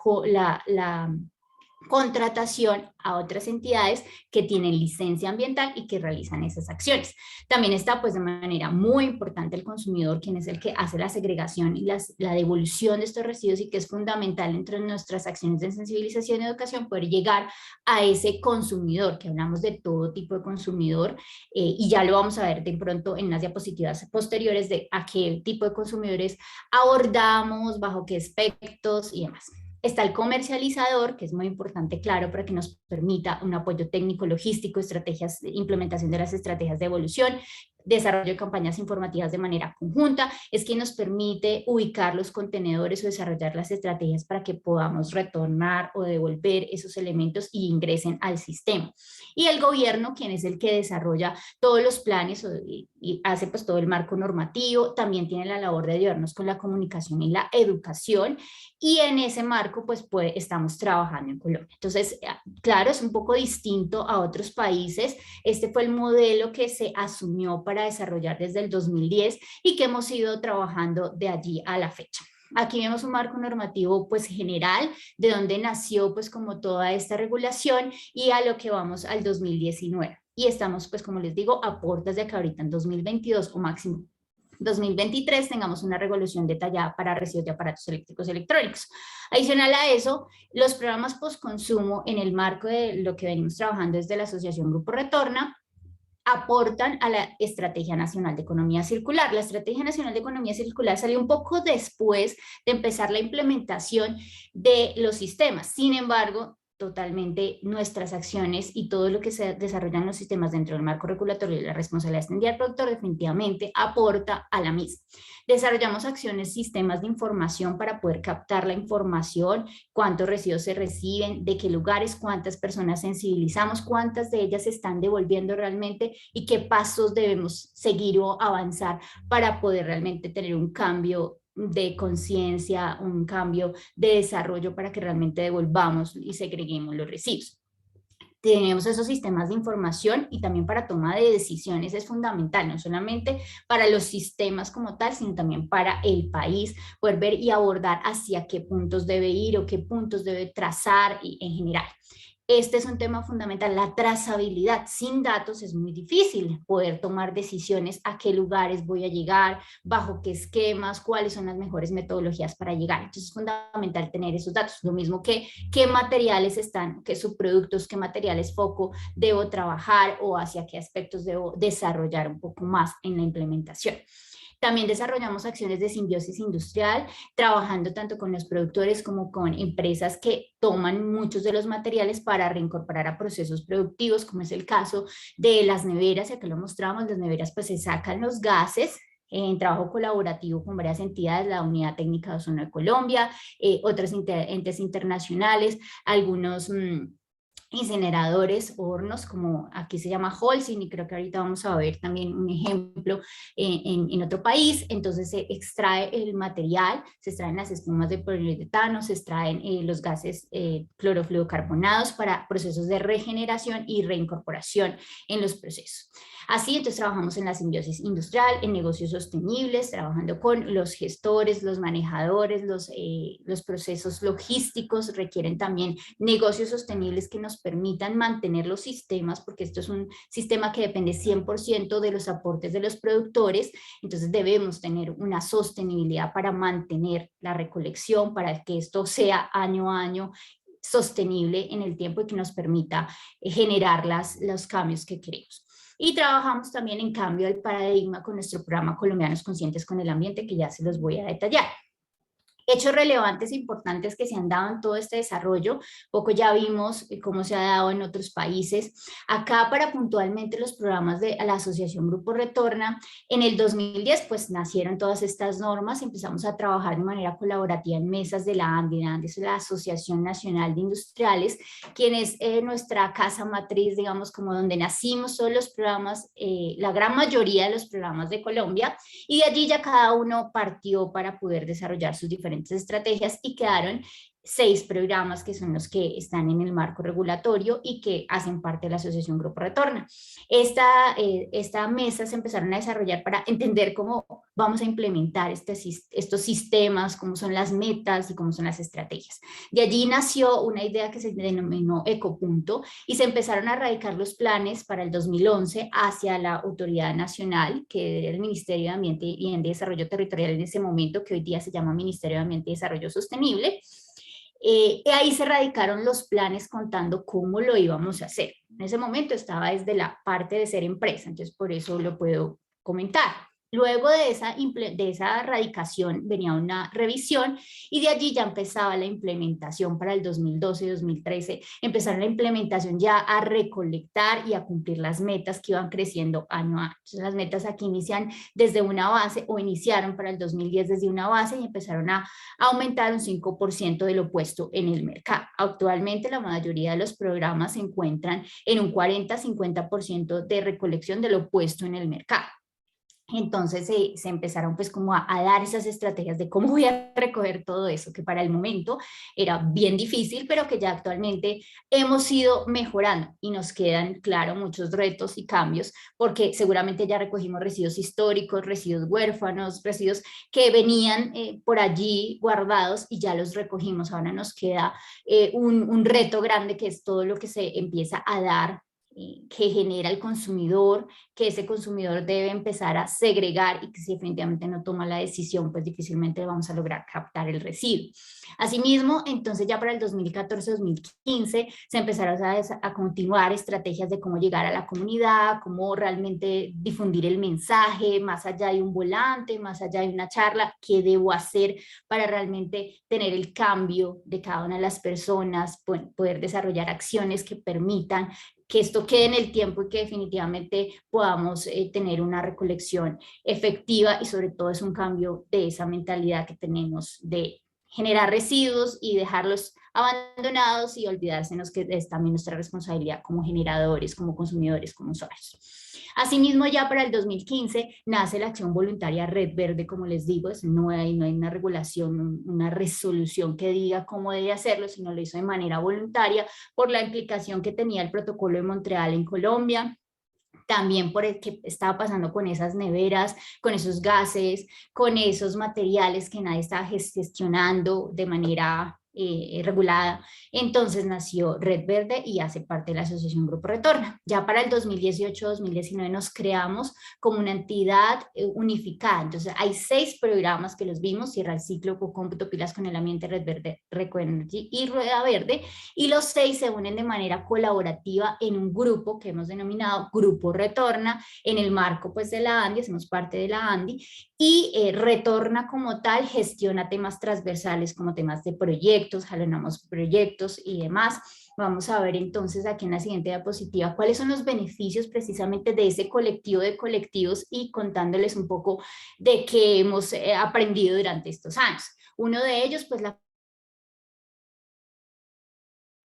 contratación a otras entidades que tienen licencia ambiental y que realizan esas acciones. También está pues de manera muy importante el consumidor, quien es el que hace la segregación y la devolución de estos residuos, y que es fundamental dentro de nuestras acciones de sensibilización y educación poder llegar a ese consumidor, que hablamos de todo tipo de consumidor, y ya lo vamos a ver de pronto en las diapositivas posteriores de a qué tipo de consumidores abordamos, bajo qué aspectos y demás. Está el comercializador, que es muy importante, claro, para que nos permita un apoyo técnico, logístico, estrategias, implementación de las estrategias de evolución, desarrollo de campañas informativas de manera conjunta. Es quien nos permite ubicar los contenedores o desarrollar las estrategias para que podamos retornar o devolver esos elementos y ingresen al sistema. Y el gobierno, quien es el que desarrolla todos los planes y hace pues todo el marco normativo, también tiene la labor de ayudarnos con la comunicación y la educación, y en ese marco pues estamos trabajando en Colombia. Entonces, claro, es un poco distinto a otros países. Este fue el modelo que se asumió para desarrollar desde el 2010 y que hemos ido trabajando de allí a la fecha. Aquí vemos un marco normativo pues general, de donde nació pues como toda esta regulación, y a lo que vamos al 2019. Y estamos pues, como les digo, a puertas de que ahorita en 2022 o máximo 2023 tengamos una regulación detallada para residuos de aparatos eléctricos y electrónicos. Adicional a eso, los programas postconsumo, en el marco de lo que venimos trabajando desde la Asociación Grupo Retorna, aportan a la Estrategia Nacional de Economía Circular. La Estrategia Nacional de Economía Circular salió un poco después de empezar la implementación de los sistemas. Sin embargo, totalmente nuestras acciones y todo lo que se desarrollan los sistemas dentro del marco regulatorio y la responsabilidad extendida del productor definitivamente aporta a la misma. Desarrollamos acciones, sistemas de información para poder captar la información, cuántos residuos se reciben, de qué lugares, cuántas personas sensibilizamos, cuántas de ellas se están devolviendo realmente y qué pasos debemos seguir o avanzar para poder realmente tener un cambio de conciencia, un cambio de desarrollo para que realmente devolvamos y segreguemos los residuos. Tenemos esos sistemas de información, y también para toma de decisiones es fundamental, no solamente para los sistemas como tal, sino también para el país, poder ver y abordar hacia qué puntos debe ir o qué puntos debe trazar y en general. Este es un tema fundamental, la trazabilidad. Sin datos es muy difícil poder tomar decisiones a qué lugares voy a llegar, bajo qué esquemas, cuáles son las mejores metodologías para llegar. Entonces es fundamental tener esos datos. Lo mismo que qué materiales están, qué subproductos, qué materiales foco debo trabajar o hacia qué aspectos debo desarrollar un poco más en la implementación. También desarrollamos acciones de simbiosis industrial, trabajando tanto con los productores como con empresas que toman muchos de los materiales para reincorporar a procesos productivos, como es el caso de las neveras, y acá lo mostramos. Las neveras pues se sacan los gases en trabajo colaborativo con varias entidades, la Unidad Técnica de Ozono de Colombia, otros entes internacionales, algunos incineradores, hornos, como aquí se llama Holcim, y creo que ahorita vamos a ver también un ejemplo en otro país. Entonces se extrae el material, se extraen las espumas de poliuretano, se extraen los gases clorofluorocarbonados para procesos de regeneración y reincorporación en los procesos. Así, entonces trabajamos en la simbiosis industrial, en negocios sostenibles, trabajando con los gestores, los manejadores, los procesos logísticos. Requieren también negocios sostenibles que nos permitan mantener los sistemas, porque esto es un sistema que depende 100% de los aportes de los productores. Entonces debemos tener una sostenibilidad para mantener la recolección, para que esto sea año a año sostenible en el tiempo y que nos permita generar los cambios que queremos. Y trabajamos también en cambio del paradigma con nuestro programa Colombianos Conscientes con el Ambiente, que ya se los voy a detallar. Hechos relevantes e importantes que se han dado en todo este desarrollo, poco ya vimos cómo se ha dado en otros países. Acá, para puntualmente los programas de la Asociación Grupo Retorna, en el 2010 pues nacieron todas estas normas. Empezamos a trabajar de manera colaborativa en mesas de la ANDI. La ANDI es la Asociación Nacional de Industriales, quien es nuestra casa matriz, digamos, como donde nacimos todos los programas, la gran mayoría de los programas de Colombia, y de allí ya cada uno partió para poder desarrollar sus diferentes estrategias, y quedaron 6 programas que son los que están en el marco regulatorio y que hacen parte de la Asociación Grupo Retorna. Esta mesa se empezaron a desarrollar para entender cómo vamos a implementar estos sistemas, cómo son las metas y cómo son las estrategias. De allí nació una idea que se denominó Ecopunto, y se empezaron a radicar los planes para el 2011 hacia la autoridad nacional, que era el Ministerio de Ambiente y de Desarrollo Territorial en ese momento, que hoy día se llama Ministerio de Ambiente y Desarrollo Sostenible. Ahí se radicaron los planes contando cómo lo íbamos a hacer. En ese momento estaba desde la parte de ser empresa, entonces por eso lo puedo comentar. Luego de esa radicación venía una revisión, y de allí ya empezaba la implementación para el 2012 y 2013. Empezaron la implementación ya a recolectar y a cumplir las metas que iban creciendo año a año. Entonces, las metas aquí inician desde una base, o iniciaron para el 2010 desde una base, y empezaron a aumentar un 5% de lo puesto en el mercado. Actualmente la mayoría de los programas se encuentran en un 40-50% de recolección de lo puesto en el mercado. Entonces se empezaron pues como a dar esas estrategias de cómo voy a recoger todo eso, que para el momento era bien difícil, pero que ya actualmente hemos ido mejorando, y nos quedan, claro, muchos retos y cambios, porque seguramente ya recogimos residuos históricos, residuos huérfanos, residuos que venían por allí guardados y ya los recogimos. Ahora nos queda un reto grande, que es todo lo que se empieza a dar, que genera el consumidor, que ese consumidor debe empezar a segregar, y que si definitivamente no toma la decisión, pues difícilmente vamos a lograr captar el residuo. Asimismo, entonces ya para el 2014-2015 se empezaron a continuar estrategias de cómo llegar a la comunidad, cómo realmente difundir el mensaje, más allá de un volante, más allá de una charla, qué debo hacer para realmente tener el cambio de cada una de las personas, poder desarrollar acciones que permitan que esto quede en el tiempo y que definitivamente podamos tener una recolección efectiva, y sobre todo es un cambio de esa mentalidad que tenemos de generar residuos y dejarlos abandonados y olvidársenos que es también nuestra responsabilidad como generadores, como consumidores, como usuarios. Asimismo, ya para el 2015 nace la acción voluntaria Red Verde, como les digo. No hay una regulación, una resolución que diga cómo debe hacerlo, sino lo hizo de manera voluntaria por la implicación que tenía el Protocolo de Montreal en Colombia, también por el que estaba pasando con esas neveras, con esos gases, con esos materiales que nadie estaba gestionando de manera regulada. Entonces nació Red Verde y hace parte de la Asociación Grupo Retorna. Ya para el 2018-2019 nos creamos como una entidad unificada. Entonces hay 6 programas que los vimos: Cierra el Ciclo, Cómputo, Pilas con el Ambiente, Red Verde, Recoenergy y Rueda Verde, y los 6 se unen de manera colaborativa en un grupo que hemos denominado Grupo Retorna, en el marco pues de la ANDI, hacemos parte de la ANDI, y Retorna como tal gestiona temas transversales como temas de proyectos, jalonamos proyectos y demás. Vamos a ver entonces aquí en la siguiente diapositiva cuáles son los beneficios precisamente de ese colectivo de colectivos y contándoles un poco de qué hemos aprendido durante estos años. Uno de ellos, pues la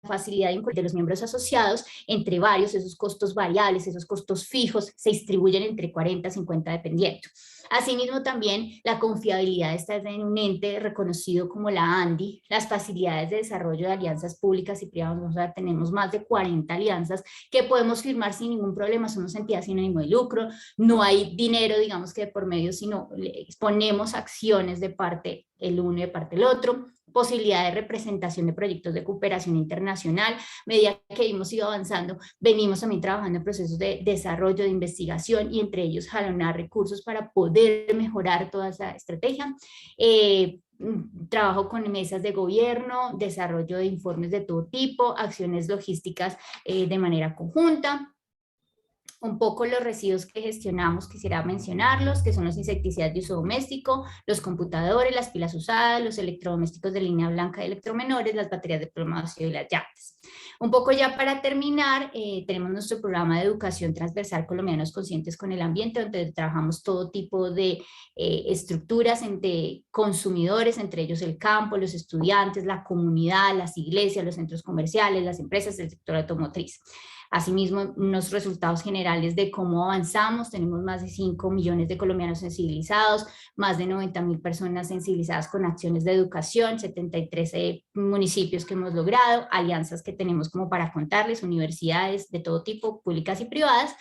facilidad de los miembros asociados entre varios, esos costos variables, esos costos fijos, se distribuyen entre 40 a 50 dependiendo. Asimismo, también la confiabilidad de estar en un ente reconocido como la ANDI, las facilidades de desarrollo de alianzas públicas y privadas. O sea, tenemos más de 40 alianzas que podemos firmar sin ningún problema, somos entidades sin ánimo de lucro, no hay dinero, digamos que de por medio, sino exponemos acciones de parte el uno y de parte el otro. Posibilidad de representación de proyectos de cooperación internacional. Medida que hemos ido avanzando, venimos también trabajando en procesos de desarrollo, de investigación, y entre ellos jalonar recursos para poder mejorar toda esa estrategia. Trabajo con mesas de gobierno, desarrollo de informes de todo tipo, acciones logísticas de manera conjunta. Un poco los residuos que gestionamos, quisiera mencionarlos, que son los insecticidas de uso doméstico, los computadores, las pilas usadas, los electrodomésticos de línea blanca de electromenores, las baterías de plomo ácido y las llantas. Un poco ya para terminar, tenemos nuestro programa de educación transversal Colombianos Conscientes con el Ambiente, donde trabajamos todo tipo de estructuras entre consumidores, entre ellos el campo, los estudiantes, la comunidad, las iglesias, los centros comerciales, las empresas del sector automotriz. Asimismo, unos resultados generales de cómo avanzamos: tenemos más de 5 millones de colombianos sensibilizados, más de 90.000 personas sensibilizadas con acciones de educación, 73 municipios que hemos logrado, alianzas que tenemos como para contarles, universidades de todo tipo, públicas y privadas.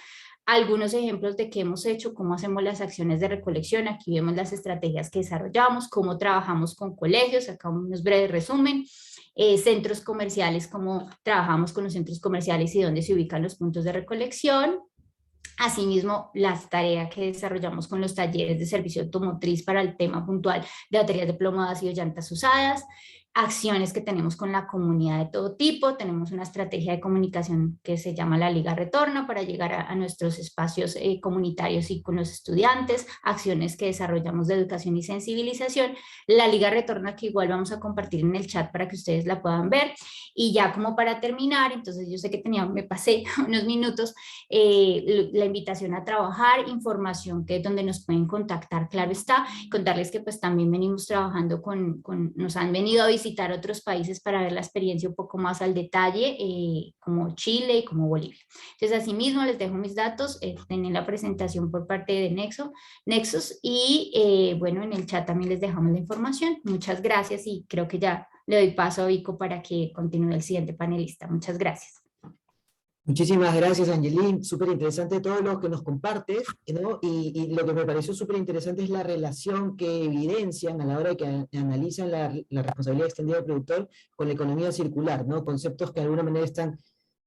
Algunos ejemplos de qué hemos hecho, cómo hacemos las acciones de recolección. Aquí vemos las estrategias que desarrollamos, cómo trabajamos con colegios, acá unos breves resumen. Centros comerciales, cómo trabajamos con los centros comerciales y dónde se ubican los puntos de recolección. Asimismo, las tareas que desarrollamos con los talleres de servicio automotriz para el tema puntual de baterías de plomo ácido y llantas usadas. Acciones que tenemos con la comunidad de todo tipo. Tenemos una estrategia de comunicación que se llama la Liga Retorna para llegar a nuestros espacios comunitarios y con los estudiantes. Acciones que desarrollamos de educación y sensibilización. La Liga Retorna, que igual vamos a compartir en el chat para que ustedes la puedan ver. Y ya como para terminar, entonces yo sé que me pasé unos minutos, la invitación a trabajar, información que donde nos pueden contactar, claro está, contarles que pues también venimos trabajando nos han venido a visitar otros países para ver la experiencia un poco más al detalle, como Chile y como Bolivia. Entonces, asimismo, les dejo mis datos, tienen la presentación por parte de Nexus y bueno, en el chat también les dejamos la información. Muchas gracias y creo que ya le doy paso a Vico para que continúe el siguiente panelista. Muchas gracias. Muchísimas gracias, Angelín. Súper interesante todo lo que nos compartes, ¿no? Y lo que me pareció súper interesante es la relación que evidencian a la hora de que analizan la responsabilidad extendida del productor con la economía circular, ¿no? Conceptos que de alguna manera están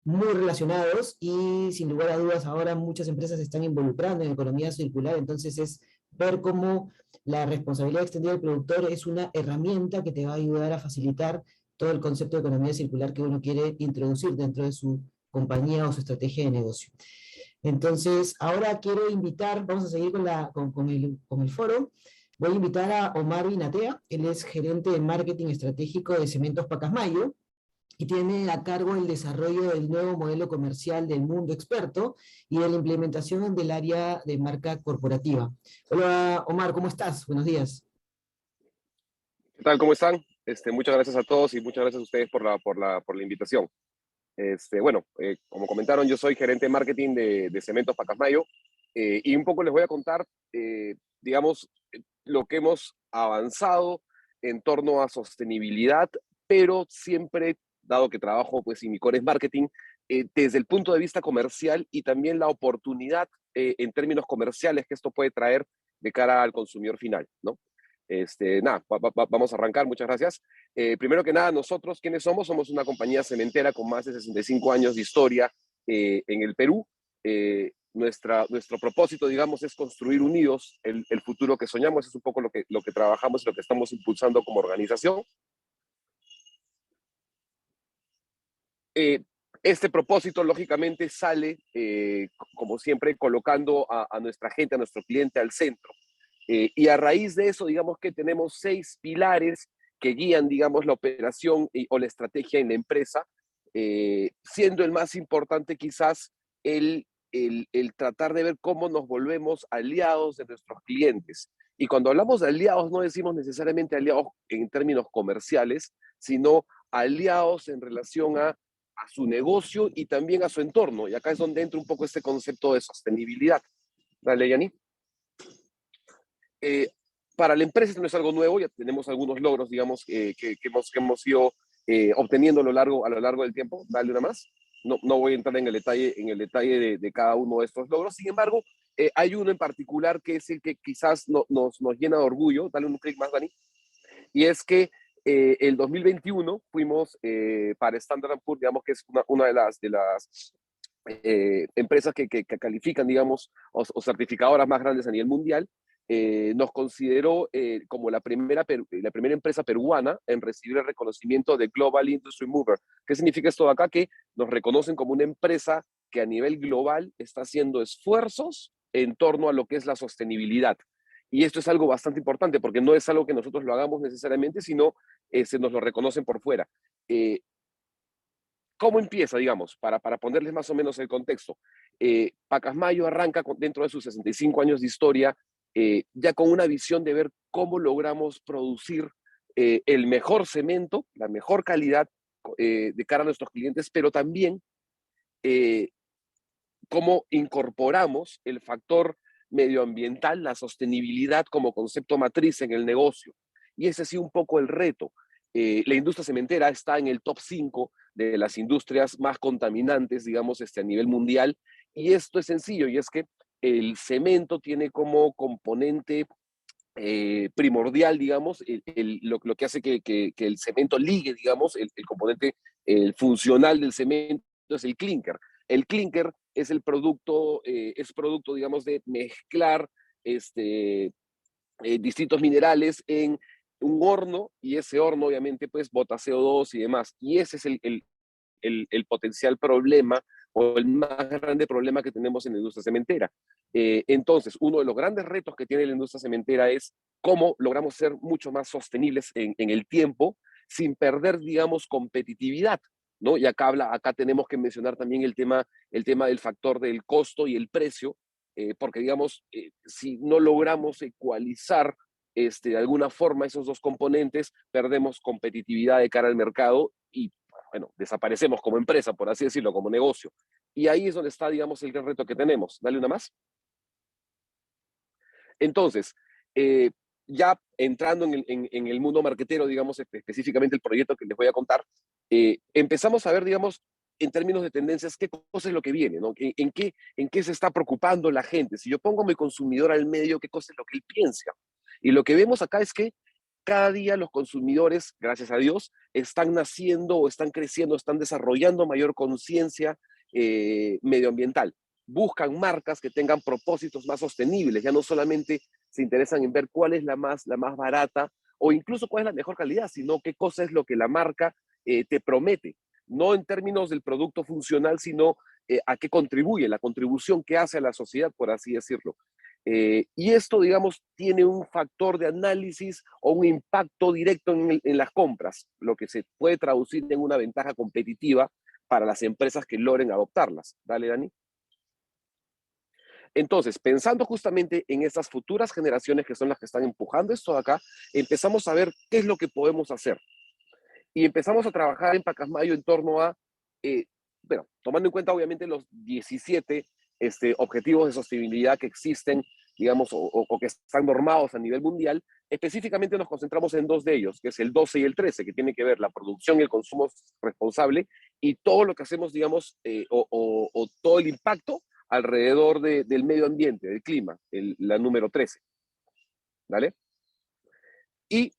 muy relacionados y sin lugar a dudas ahora muchas empresas se están involucrando en economía circular, entonces es ver cómo la responsabilidad extendida del productor es una herramienta que te va a ayudar a facilitar todo el concepto de economía circular que uno quiere introducir dentro de su compañía o su estrategia de negocio. Entonces, ahora quiero invitar, vamos a seguir con el foro, voy a invitar a Omar Vinatea, él es gerente de marketing estratégico de Cementos Pacasmayo, y tiene a cargo el desarrollo del nuevo modelo comercial del Mundo Experto y de la implementación del área de marca corporativa. Hola Omar, ¿cómo estás? Buenos días. ¿Qué tal? ¿Cómo están? Muchas gracias a todos y muchas gracias a ustedes por la invitación. Bueno, como comentaron, yo soy gerente de marketing de Cementos Pacasmayo y un poco les voy a contar, digamos, lo que hemos avanzado en torno a sostenibilidad, pero siempre, dado que trabajo pues en mi core es marketing, desde el punto de vista comercial y también la oportunidad en términos comerciales que esto puede traer de cara al consumidor final, ¿no? Nada, vamos a arrancar, muchas gracias. Primero que nada, nosotros, ¿quiénes somos? Somos una compañía cementera con más de 65 años de historia en el Perú. Nuestro propósito, digamos, es construir unidos el futuro que soñamos. Es un poco lo que trabajamos y lo que estamos impulsando como organización. Este propósito, lógicamente, sale, como siempre, colocando a nuestra gente, a nuestro cliente al centro. Y a raíz de eso, digamos que tenemos 6 pilares que guían, digamos, la operación o la estrategia en la empresa, siendo el más importante quizás el tratar de ver cómo nos volvemos aliados de nuestros clientes. Y cuando hablamos de aliados, no decimos necesariamente aliados en términos comerciales, sino aliados en relación a su negocio y también a su entorno. Y acá es donde entra un poco este concepto de sostenibilidad. Dale, Yani. Para la empresa esto no es algo nuevo, ya tenemos algunos logros, digamos, que hemos ido obteniendo a lo largo del tiempo. Dale una más. No voy a entrar en el detalle de cada uno de estos logros. Sin embargo, hay uno en particular que es el que quizás nos llena de orgullo. Dale un clic más, Dani. Y es que el 2021 fuimos para Standard & Poor's, digamos que es una de las empresas que califican, digamos, o certificadoras más grandes a nivel mundial. Nos consideró como la primera empresa peruana en recibir el reconocimiento de Global Industry Mover. ¿Qué significa esto de acá? Que nos reconocen como una empresa que a nivel global está haciendo esfuerzos en torno a lo que es la sostenibilidad. Y esto es algo bastante importante porque no es algo que nosotros lo hagamos necesariamente, sino se nos lo reconocen por fuera. ¿Cómo empieza, digamos? Para ponerles más o menos el contexto. Pacasmayo arranca dentro de sus 65 años de historia, ya con una visión de ver cómo logramos producir el mejor cemento, la mejor calidad de cara a nuestros clientes, pero también cómo incorporamos el factor medioambiental, la sostenibilidad como concepto matriz en el negocio. Y ese ha sido un poco el reto. La industria cementera está en el top 5 de las industrias más contaminantes, digamos, a nivel mundial. Y esto es sencillo, y es que el cemento tiene como componente primordial, digamos, lo que hace que el cemento ligue, digamos, el componente funcional del cemento es el clinker. El clinker es producto, digamos, de mezclar distintos minerales en un horno, y ese horno obviamente pues bota CO2 y demás, y ese es el potencial problema o el más grande problema que tenemos en la industria cementera. Entonces, uno de los grandes retos que tiene la industria cementera es cómo logramos ser mucho más sostenibles en el tiempo sin perder, digamos, competitividad, ¿no? Y acá tenemos que mencionar también el tema del factor del costo y el precio, porque, digamos, si no logramos ecualizar de alguna forma esos dos componentes, perdemos competitividad de cara al mercado y, bueno, desaparecemos como empresa, por así decirlo, como negocio. Y ahí es donde está, digamos, el gran reto que tenemos. Dale una más. Entonces, ya entrando en el mundo marketero, digamos, específicamente el proyecto que les voy a contar, empezamos a ver, digamos, en términos de tendencias, qué cosa es lo que viene, ¿no? ¿En qué se está preocupando la gente? Si yo pongo a mi consumidor al medio, ¿qué cosa es lo que él piensa? Y lo que vemos acá es que cada día los consumidores, gracias a Dios, están naciendo o están creciendo, están desarrollando mayor conciencia medioambiental. Buscan marcas que tengan propósitos más sostenibles, ya no solamente se interesan en ver cuál es la más barata o incluso cuál es la mejor calidad, sino qué cosa es lo que la marca te promete, no en términos del producto funcional, sino a qué contribuye, la contribución que hace a la sociedad, por así decirlo. Y esto, digamos, tiene un factor de análisis o un impacto directo en las compras, lo que se puede traducir en una ventaja competitiva para las empresas que logren adoptarlas. Dale, Dani. Entonces, pensando justamente en estas futuras generaciones que son las que están empujando esto de acá, empezamos a ver qué es lo que podemos hacer. Y empezamos a trabajar en Pacasmayo en torno a, bueno, tomando en cuenta obviamente los 17 objetivos de sostenibilidad que existen, digamos, o que están normados a nivel mundial. Específicamente nos concentramos en 2 de ellos, que es el 12 y el 13, que tiene que ver la producción y el consumo responsable y todo lo que hacemos, digamos, o todo el impacto alrededor del medio ambiente, del clima, la número 13. ¿Vale? Y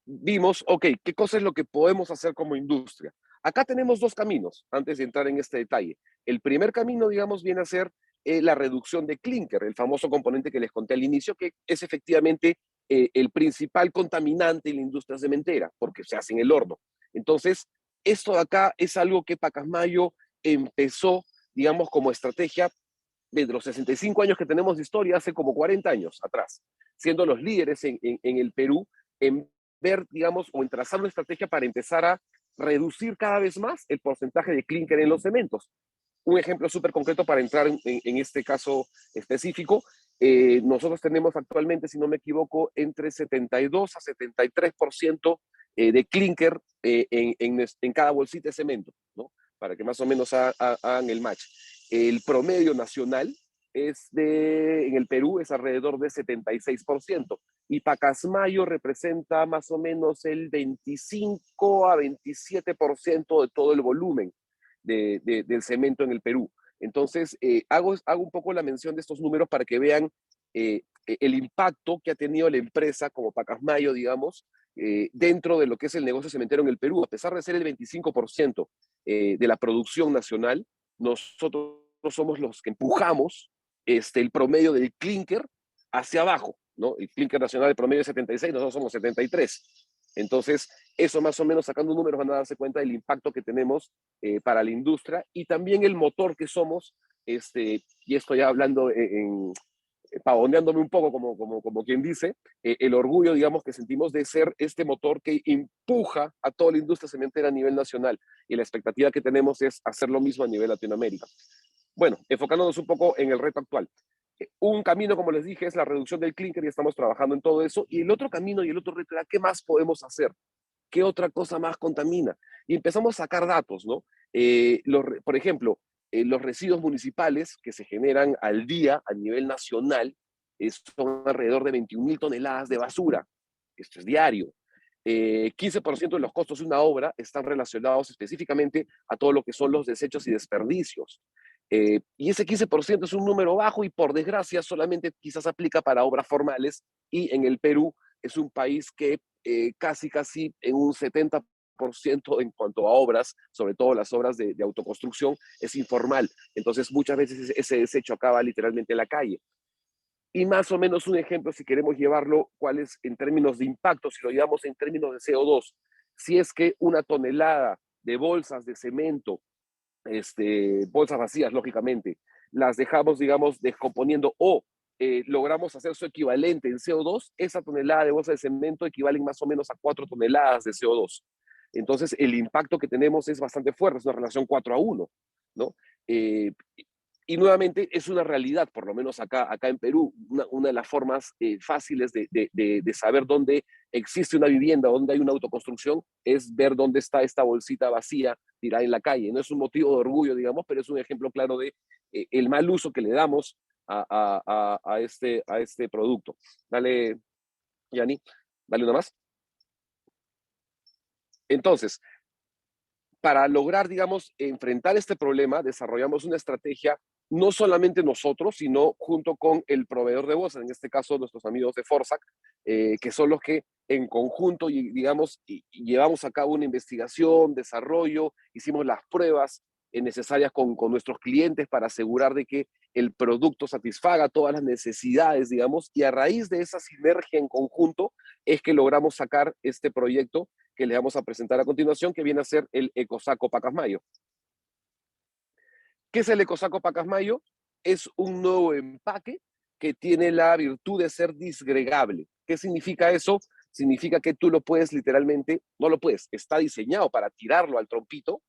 vimos, ok, ¿qué cosa es lo que podemos hacer como industria? Acá tenemos dos caminos, antes de entrar en este detalle. El primer camino, digamos, viene a ser la reducción de clínker, el famoso componente que les conté al inicio, que es efectivamente el principal contaminante en la industria cementera, porque se hace en el horno. Entonces, esto de acá es algo que Pacasmayo empezó, digamos, como estrategia desde los 65 años que tenemos de historia, hace como 40 años atrás, siendo los líderes en el Perú, en ver, digamos, o en trazar una estrategia para empezar a reducir cada vez más el porcentaje de clínker en los cementos. Un ejemplo súper concreto para entrar en este caso específico, nosotros tenemos actualmente, si no me equivoco, entre 72 a 73% de clínker en cada bolsita de cemento, ¿no? Para que más o menos hagan el match. El promedio nacional en el Perú es alrededor de 76%, y Pacasmayo representa más o menos el 25 a 27% de todo el volumen del cemento en el Perú. Entonces, hago un poco la mención de estos números para que vean el impacto que ha tenido la empresa como Pacasmayo, digamos, dentro de lo que es el negocio cementero en el Perú. A pesar de ser el 25% de la producción nacional, nosotros somos los que empujamos el promedio del clínker hacia abajo, ¿no? El clínker nacional, el promedio es 76, nosotros somos 73. Entonces, eso más o menos, sacando números, van a darse cuenta del impacto que tenemos para la industria, y también el motor que somos, y esto ya hablando pavoneándome un poco, como quien dice, el orgullo, digamos, que sentimos de ser este motor que empuja a toda la industria cementera a nivel nacional, y la expectativa que tenemos es hacer lo mismo a nivel Latinoamérica. Bueno, enfocándonos un poco en el reto actual. Un camino, como les dije, es la reducción del clínker, y estamos trabajando en todo eso. Y el otro camino y el otro reto era, ¿qué más podemos hacer? ¿Qué otra cosa más contamina? Y empezamos a sacar datos, ¿no? Por ejemplo, los residuos municipales que se generan al día a nivel nacional son alrededor de 21.000 toneladas de basura. Esto es diario. 15% de los costos de una obra están relacionados específicamente a todo lo que son los desechos y desperdicios. Y ese 15% es un número bajo, y por desgracia solamente quizás aplica para obras formales, y en el Perú es un país que casi en un 70% en cuanto a obras, sobre todo las obras de autoconstrucción, es informal. Entonces muchas veces ese desecho acaba literalmente en la calle. Y más o menos un ejemplo, si queremos llevarlo, cuál es en términos de impacto, si lo llevamos en términos de CO2, si es que una tonelada de bolsas de cemento, bolsas vacías, lógicamente, las dejamos, digamos, descomponiendo, o logramos hacer su equivalente en CO2, esa tonelada de bolsa de cemento equivale más o menos a 4 toneladas de CO2. Entonces, el impacto que tenemos es bastante fuerte, es una relación 4-1, ¿no? Y nuevamente es una realidad, por lo menos acá en Perú, una de las formas fáciles de saber dónde existe una vivienda, dónde hay una autoconstrucción, es ver dónde está esta bolsita vacía tirada en la calle. No es un motivo de orgullo, digamos, pero es un ejemplo claro de el mal uso que le damos a este producto. Dale, Yani, dale una más. Entonces, para lograr, digamos, enfrentar este problema, desarrollamos una estrategia, no solamente nosotros, sino junto con el proveedor de bolsas, en este caso nuestros amigos de Forzac, que son los que en conjunto, digamos, llevamos a cabo una investigación, desarrollo, hicimos las pruebas necesarias con nuestros clientes para asegurar de que el producto satisfaga todas las necesidades, digamos, y a raíz de esa sinergia en conjunto es que logramos sacar este proyecto que les vamos a presentar a continuación, que viene a ser el Ecosaco Pacasmayo. ¿Qué es el Ecosaco Pacasmayo? Es un nuevo empaque que tiene la virtud de ser disgregable. ¿Qué significa eso? Significa que tú lo puedes literalmente, no lo puedes, está diseñado para tirarlo al trompito,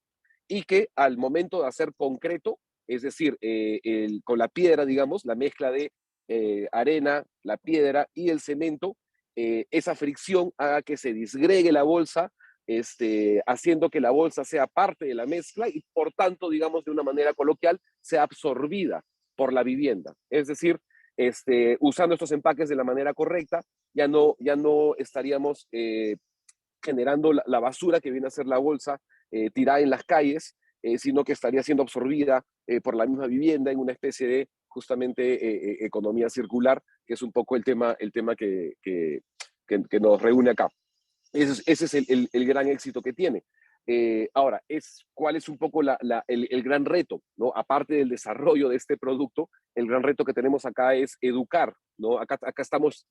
y que al momento de hacer concreto, es decir, con la piedra, digamos, la mezcla de arena, la piedra y el cemento, esa fricción haga que se disgregue la bolsa, haciendo que la bolsa sea parte de la mezcla, y por tanto, digamos de una manera coloquial, sea absorbida por la vivienda. Es decir, usando estos empaques de la manera correcta, ya no estaríamos generando la basura que viene a ser la bolsa tirada en las calles, sino que estaría siendo absorbida por la misma vivienda en una especie de justamente economía circular, que es un poco el tema que que nos reúne acá. Ese es el gran éxito que tiene. Ahora, ¿cuál es un poco el gran reto, ¿no? Aparte del desarrollo de este producto, el gran reto que tenemos acá es educar, ¿no? Acá estamos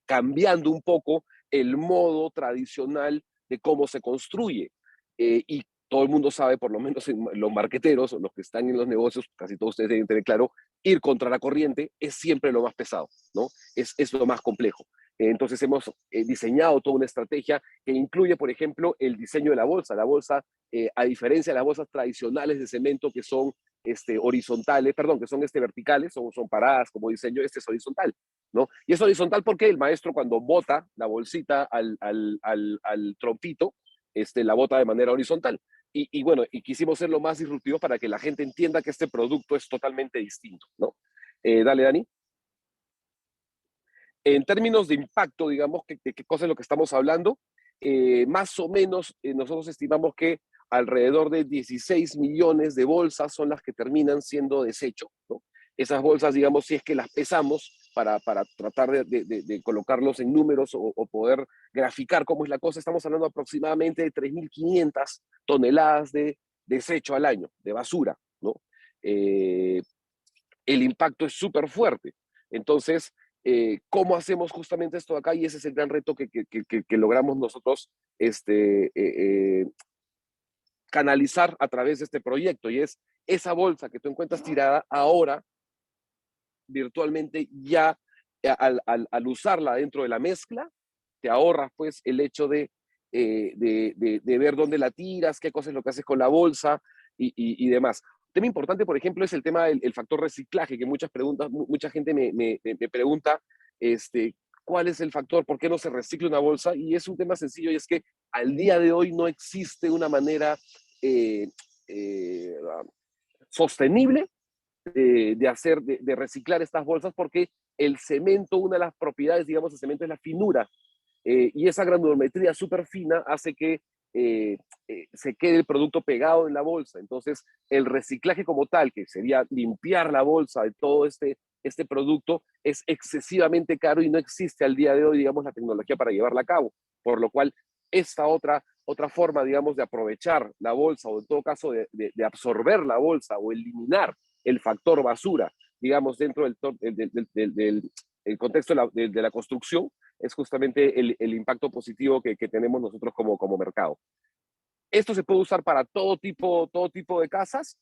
cambiando un poco el modo tradicional de cómo se construye. Y todo el mundo sabe, por lo menos los marqueteros, o los que están en los negocios, casi todos ustedes deben tener claro, ir contra la corriente es siempre lo más pesado, ¿no? Es lo más complejo. Entonces hemos diseñado toda una estrategia que incluye, por ejemplo, el diseño de la bolsa. La bolsa, a diferencia de las bolsas tradicionales de cemento que son horizontales, perdón, que son verticales, son paradas como diseño, es horizontal, ¿no? Y es horizontal porque el maestro cuando bota la bolsita al trompito, la bota de manera horizontal. Y bueno, y quisimos ser lo más disruptivos para que la gente entienda que este producto es totalmente distinto, ¿no? Dale, Dani. En términos de impacto, digamos, ¿qué cosa es lo que estamos hablando? Más o menos, nosotros estimamos que alrededor de 16 millones de bolsas son las que terminan siendo desecho, ¿no? Esas bolsas, digamos, si es que las pesamos para tratar de colocarlos en números o poder graficar cómo es la cosa, estamos hablando aproximadamente de 3.500 toneladas de desecho al año, de basura, ¿no? El impacto es súper fuerte. Entonces, ¿cómo hacemos justamente esto acá? Y ese es el gran reto que logramos nosotros canalizar a través de este proyecto, y es esa bolsa que tú encuentras tirada ahora, virtualmente ya al usarla dentro de la mezcla, te ahorras pues el hecho de ver dónde la tiras, qué cosa es lo que haces con la bolsa y demás. Un tema importante, por ejemplo, es el tema del factor reciclaje, que mucha gente me pregunta, ¿cuál es el factor? ¿Por qué no se recicla una bolsa? Y es un tema sencillo, y es que al día de hoy no existe una manera sostenible de reciclar estas bolsas, porque el cemento, una de las propiedades, digamos, del cemento es la finura, y esa granulometría súper fina hace que se quede el producto pegado en la bolsa. Entonces, el reciclaje como tal, que sería limpiar la bolsa de todo este producto, es excesivamente caro y no existe al día de hoy, digamos, la tecnología para llevarla a cabo. Por lo cual, esta otra forma, digamos, de aprovechar la bolsa, o en todo caso de absorber la bolsa o eliminar el factor basura, digamos, dentro del contexto de la construcción, es justamente el impacto positivo que tenemos nosotros como mercado. ¿Esto se puede usar para todo tipo de casas?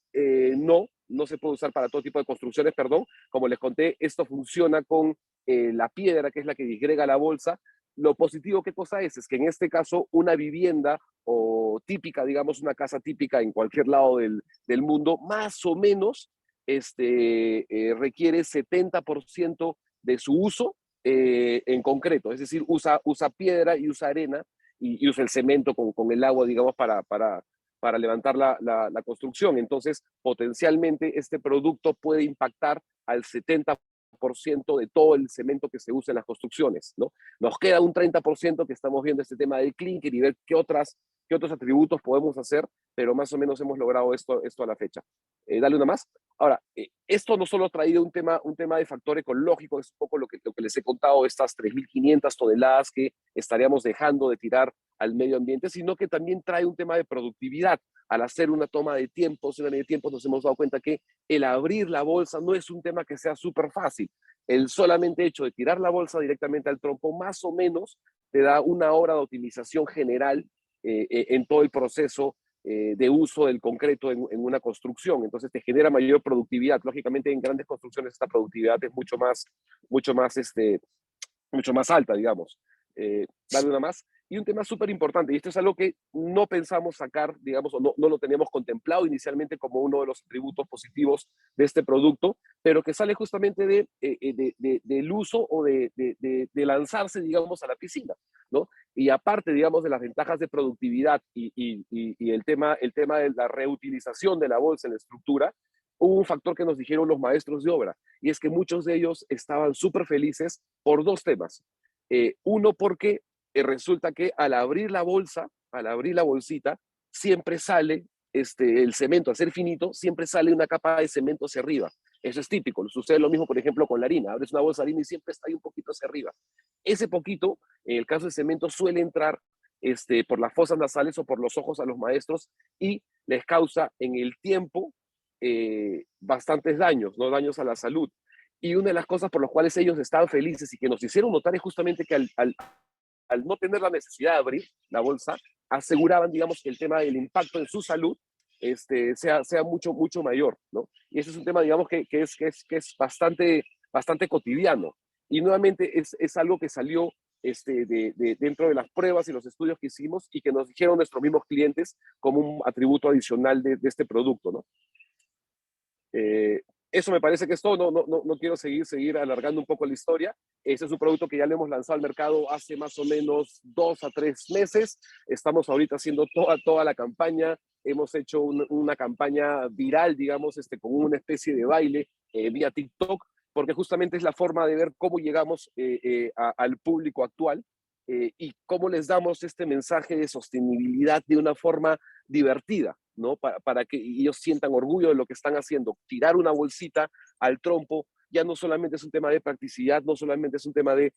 No se puede usar para todo tipo de construcciones, perdón. Como les conté, esto funciona con la piedra, que es la que disgrega la bolsa. Lo positivo, ¿qué cosa es? Es que en este caso, una vivienda o típica, digamos, una casa típica en cualquier lado del mundo, más o menos requiere 70% de su uso en concreto. Es decir, usa piedra y usa arena, y usa el cemento con el agua, digamos, para levantar la construcción. Entonces, potencialmente este producto puede impactar al 70% de todo el cemento que se usa en las construcciones, ¿no? Nos queda un 30% que estamos viendo este tema del clinker y ver qué otros atributos podemos hacer, pero más o menos hemos logrado esto a la fecha. Dale una más. Ahora, esto no solo ha traído un tema de factor ecológico, es un poco lo que les he contado, estas 3.500 toneladas que estaríamos dejando de tirar al medio ambiente, sino que también trae un tema de productividad. Al hacer una toma de tiempos, nos hemos dado cuenta que el abrir la bolsa no es un tema que sea súper fácil. El solamente hecho de tirar la bolsa directamente al trompo, más o menos, te da una hora de optimización general en todo el proceso de uso del concreto en una construcción. Entonces te genera mayor productividad. Lógicamente, en grandes construcciones esta productividad es mucho más alta, digamos. Dale una más. Y un tema súper importante, y esto es algo que no pensamos sacar, digamos, o no lo teníamos contemplado inicialmente como uno de los atributos positivos de este producto, pero que sale justamente del uso o de lanzarse, digamos, a la piscina, ¿no? Y aparte, digamos, de las ventajas de productividad y el tema de la reutilización de la bolsa en la estructura, hubo un factor que nos dijeron los maestros de obra, y es que muchos de ellos estaban súper felices por dos temas. Uno, porque resulta que al abrir la bolsita, siempre sale el cemento, al ser finito, siempre sale una capa de cemento hacia arriba. Eso es típico. Sucede lo mismo, por ejemplo, con la harina. Abres una bolsa de harina y siempre está ahí un poquito hacia arriba. Ese poquito, en el caso de cemento, suele entrar por las fosas nasales o por los ojos a los maestros y les causa en el tiempo bastantes daños, ¿no? Daños a la salud. Y una de las cosas por las cuales ellos estaban felices y que nos hicieron notar es justamente que al no tener la necesidad de abrir la bolsa, aseguraban, digamos, que el tema del impacto en su salud sea mucho, mucho mayor, ¿no? Y ese es un tema, digamos, que es bastante cotidiano. Y nuevamente es algo que salió dentro de las pruebas y los estudios que hicimos y que nos dijeron nuestros mismos clientes como un atributo adicional de este producto, ¿no? Eso me parece que es todo. No quiero seguir alargando un poco la historia. Ese es un producto que ya le hemos lanzado al mercado hace más o menos 2 a 3 meses. Estamos ahorita haciendo toda la campaña. Hemos hecho una campaña viral, digamos, con una especie de baile vía TikTok, porque justamente es la forma de ver cómo llegamos al público actual y cómo les damos este mensaje de sostenibilidad de una forma divertida, ¿no? Para que ellos sientan orgullo de lo que están haciendo. Tirar una bolsita al trompo ya no solamente es un tema de practicidad, no solamente es un tema de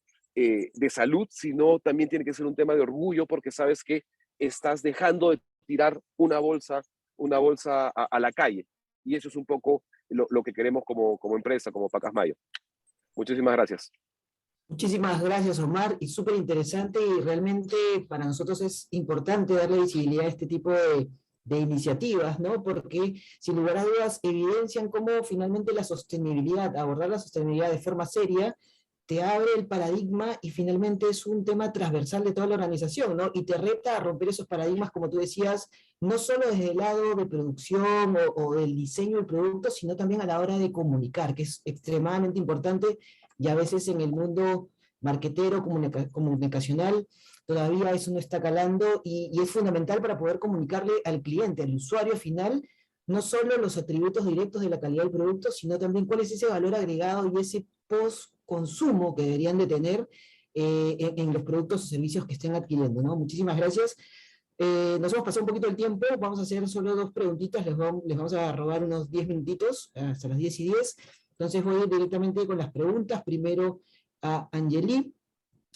salud, sino también tiene que ser un tema de orgullo, porque sabes que estás dejando de tirar una bolsa a la calle. Y eso es un poco lo que queremos como empresa, como Pacasmayo. Muchísimas gracias. Muchísimas gracias, Omar, y súper interesante, y realmente para nosotros es importante darle visibilidad a este tipo de iniciativas, ¿no? Porque sin lugar a dudas evidencian cómo finalmente la sostenibilidad, abordar la sostenibilidad de forma seria, te abre el paradigma y finalmente es un tema transversal de toda la organización, ¿no? Y te reta a romper esos paradigmas, como tú decías, no solo desde el lado de producción o del diseño del producto, sino también a la hora de comunicar, que es extremadamente importante, y a veces en el mundo marketero, comunicacional, todavía eso no está calando, y es fundamental para poder comunicarle al cliente, al usuario final, no solo los atributos directos de la calidad del producto, sino también cuál es ese valor agregado y ese post-consumo que deberían de tener en los productos o servicios que estén adquiriendo, ¿no? Muchísimas gracias. Nos hemos pasado un poquito el tiempo, vamos a hacer solo 2 preguntitas, les vamos a robar unos 10 minutitos, hasta las 10:10. Entonces voy a ir directamente con las preguntas, primero a Angeli.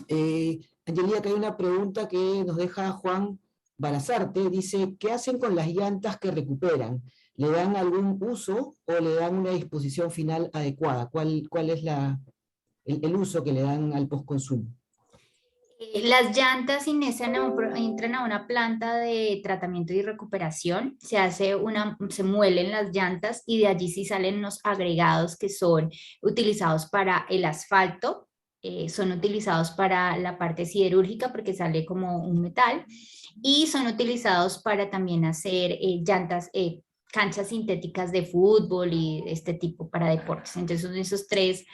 Angeli, acá hay una pregunta que nos deja Juan Barazarte, dice, ¿qué hacen con las llantas que recuperan? ¿Le dan algún uso o le dan una disposición final adecuada? ¿Cuál es el uso que le dan al postconsumo? Las llantas entran a una planta de tratamiento y recuperación, se muelen las llantas y de allí sí salen los agregados que son utilizados para el asfalto, son utilizados para la parte siderúrgica porque sale como un metal, y son utilizados para también hacer canchas sintéticas de fútbol y este tipo para deportes. Entonces son esos 3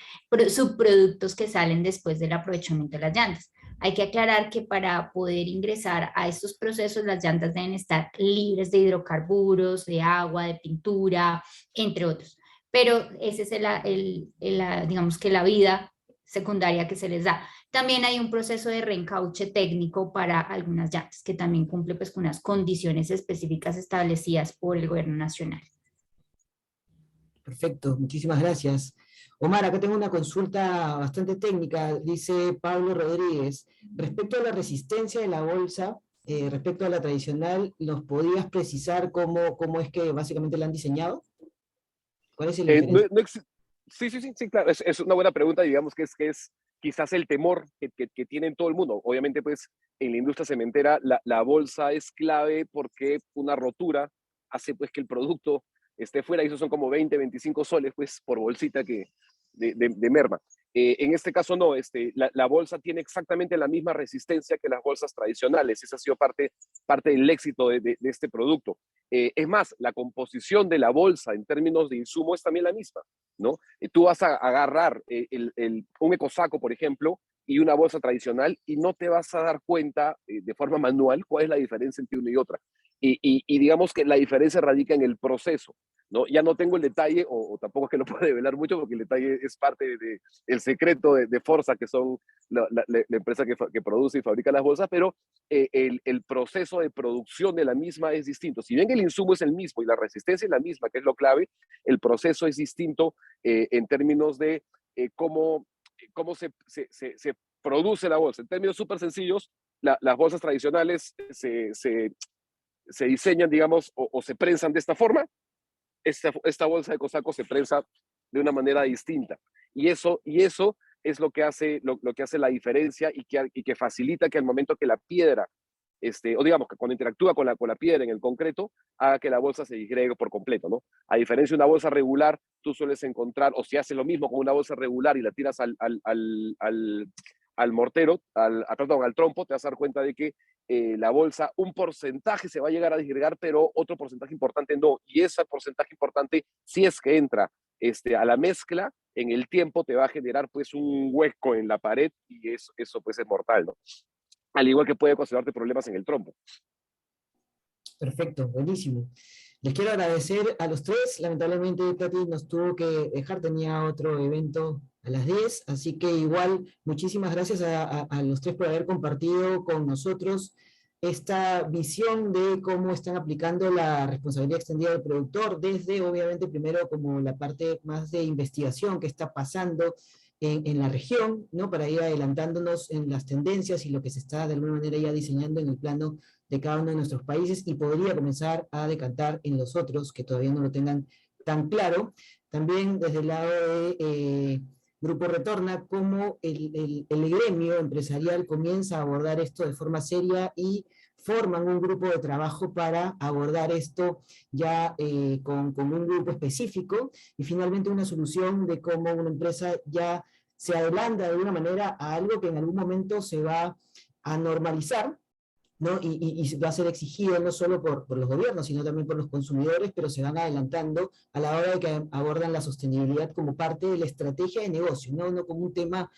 subproductos que salen después del aprovechamiento de las llantas. Hay que aclarar que para poder ingresar a estos procesos las llantas deben estar libres de hidrocarburos, de agua, de pintura, entre otros. Pero ese es digamos que la vida secundaria que se les da. También hay un proceso de reencauche técnico para algunas llantas que también cumple pues con unas condiciones específicas establecidas por el gobierno nacional. Perfecto, muchísimas gracias. Omar, acá tengo una consulta bastante técnica, dice Pablo Rodríguez. Respecto a la resistencia de la bolsa, respecto a la tradicional, ¿nos podías precisar cómo es que básicamente la han diseñado? ¿Cuál es el diferencia? Sí, claro, es una buena pregunta, digamos que es quizás el temor que tiene todo el mundo. Obviamente, pues, en la industria cementera la bolsa es clave porque una rotura hace pues que el producto esté fuera, y eso son como 20, 25 soles pues por bolsita de merma. En este caso no, la bolsa tiene exactamente la misma resistencia que las bolsas tradicionales. Esa ha sido parte del éxito de este producto. Es más, la composición de la bolsa en términos de insumo es también la misma, ¿no? Tú vas a agarrar un ecosaco, por ejemplo, y una bolsa tradicional y no te vas a dar cuenta de forma manual cuál es la diferencia entre una y otra. Y digamos que la diferencia radica en el proceso, ¿no? Ya no tengo el detalle, o tampoco es que lo pueda develar mucho, porque el detalle es parte del secreto de Forza, que son la empresa que produce y fabrica las bolsas, pero el proceso de producción de la misma es distinto. Si bien el insumo es el mismo y la resistencia es la misma, que es lo clave, el proceso es distinto en términos de cómo se produce la bolsa. En términos súper sencillos, las bolsas tradicionales se diseñan, digamos, o se prensan de esta forma. Esta bolsa de COSACO se prensa de una manera distinta. Y eso es lo que hace la diferencia y que facilita que al momento que la piedra, o digamos que cuando interactúa con la piedra en el concreto, haga que la bolsa se disgregue por completo, ¿no? A diferencia de una bolsa regular, tú sueles encontrar, o si haces lo mismo con una bolsa regular y la tiras al mortero, al trompo, te vas a dar cuenta de que la bolsa, un porcentaje se va a llegar a disgregar, pero otro porcentaje importante no. Y ese porcentaje importante, si es que entra a la mezcla, en el tiempo te va a generar pues un hueco en la pared y eso pues es mortal, ¿no? Al igual que puede ocasionarte problemas en el trompo. Perfecto, buenísimo. Les quiero agradecer a los tres. Lamentablemente Tati nos tuvo que dejar, tenía otro evento a las 10, así que igual muchísimas gracias a los tres por haber compartido con nosotros esta visión de cómo están aplicando la responsabilidad extendida del productor, desde obviamente primero como la parte más de investigación que está pasando en la región, ¿no? Para ir adelantándonos en las tendencias y lo que se está de alguna manera ya diseñando en el plano de cada uno de nuestros países y podría comenzar a decantar en los otros que todavía no lo tengan tan claro. También desde el lado de Grupo Retorna, cómo el gremio empresarial comienza a abordar esto de forma seria y forman un grupo de trabajo para abordar esto ya con un grupo específico y finalmente una solución de cómo una empresa ya se adelanta de alguna manera a algo que en algún momento se va a normalizar, ¿no? Y va a ser exigido no solo por los gobiernos, sino también por los consumidores, pero se van adelantando a la hora de que abordan la sostenibilidad como parte de la estrategia de negocio, no como un tema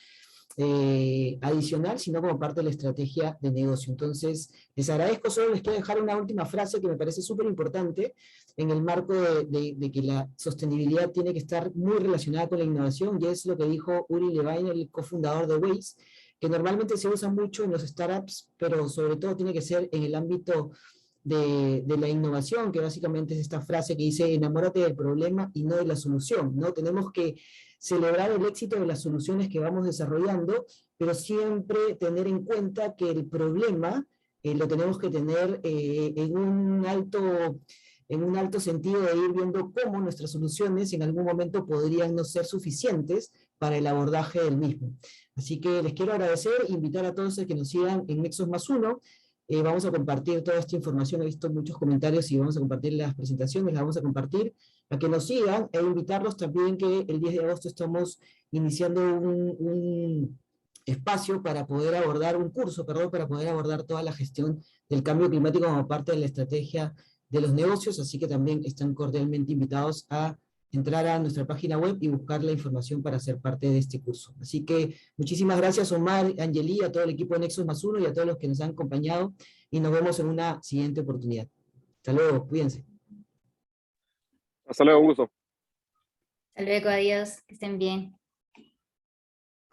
adicional, sino como parte de la estrategia de negocio. Entonces, les agradezco, solo les quiero dejar una última frase que me parece súper importante en el marco de que la sostenibilidad tiene que estar muy relacionada con la innovación, y es lo que dijo Uri Levine, el cofundador de Waze, que normalmente se usa mucho en los startups, pero sobre todo tiene que ser en el ámbito de la innovación, que básicamente es esta frase que dice, enamórate del problema y no de la solución, ¿no? Tenemos que celebrar el éxito de las soluciones que vamos desarrollando, pero siempre tener en cuenta que el problema lo tenemos que tener en un alto sentido de ir viendo cómo nuestras soluciones en algún momento podrían no ser suficientes para el abordaje del mismo. Así que les quiero agradecer e invitar a todos a que nos sigan en Nexos Más Uno. Vamos a compartir toda esta información, he visto muchos comentarios y vamos a compartir las presentaciones, las vamos a compartir, a que nos sigan e invitarlos también que el 10 de agosto estamos iniciando un espacio para poder abordar, un curso, perdón, para poder abordar toda la gestión del cambio climático como parte de la estrategia de los negocios, así que también están cordialmente invitados a entrar a nuestra página web y buscar la información para ser parte de este curso. Así que muchísimas gracias Omar, Angeli, a todo el equipo de Nexos Más Uno y a todos los que nos han acompañado y nos vemos en una siguiente oportunidad. Hasta luego, cuídense. Hasta luego, un gusto. Hasta luego, adiós, que estén bien.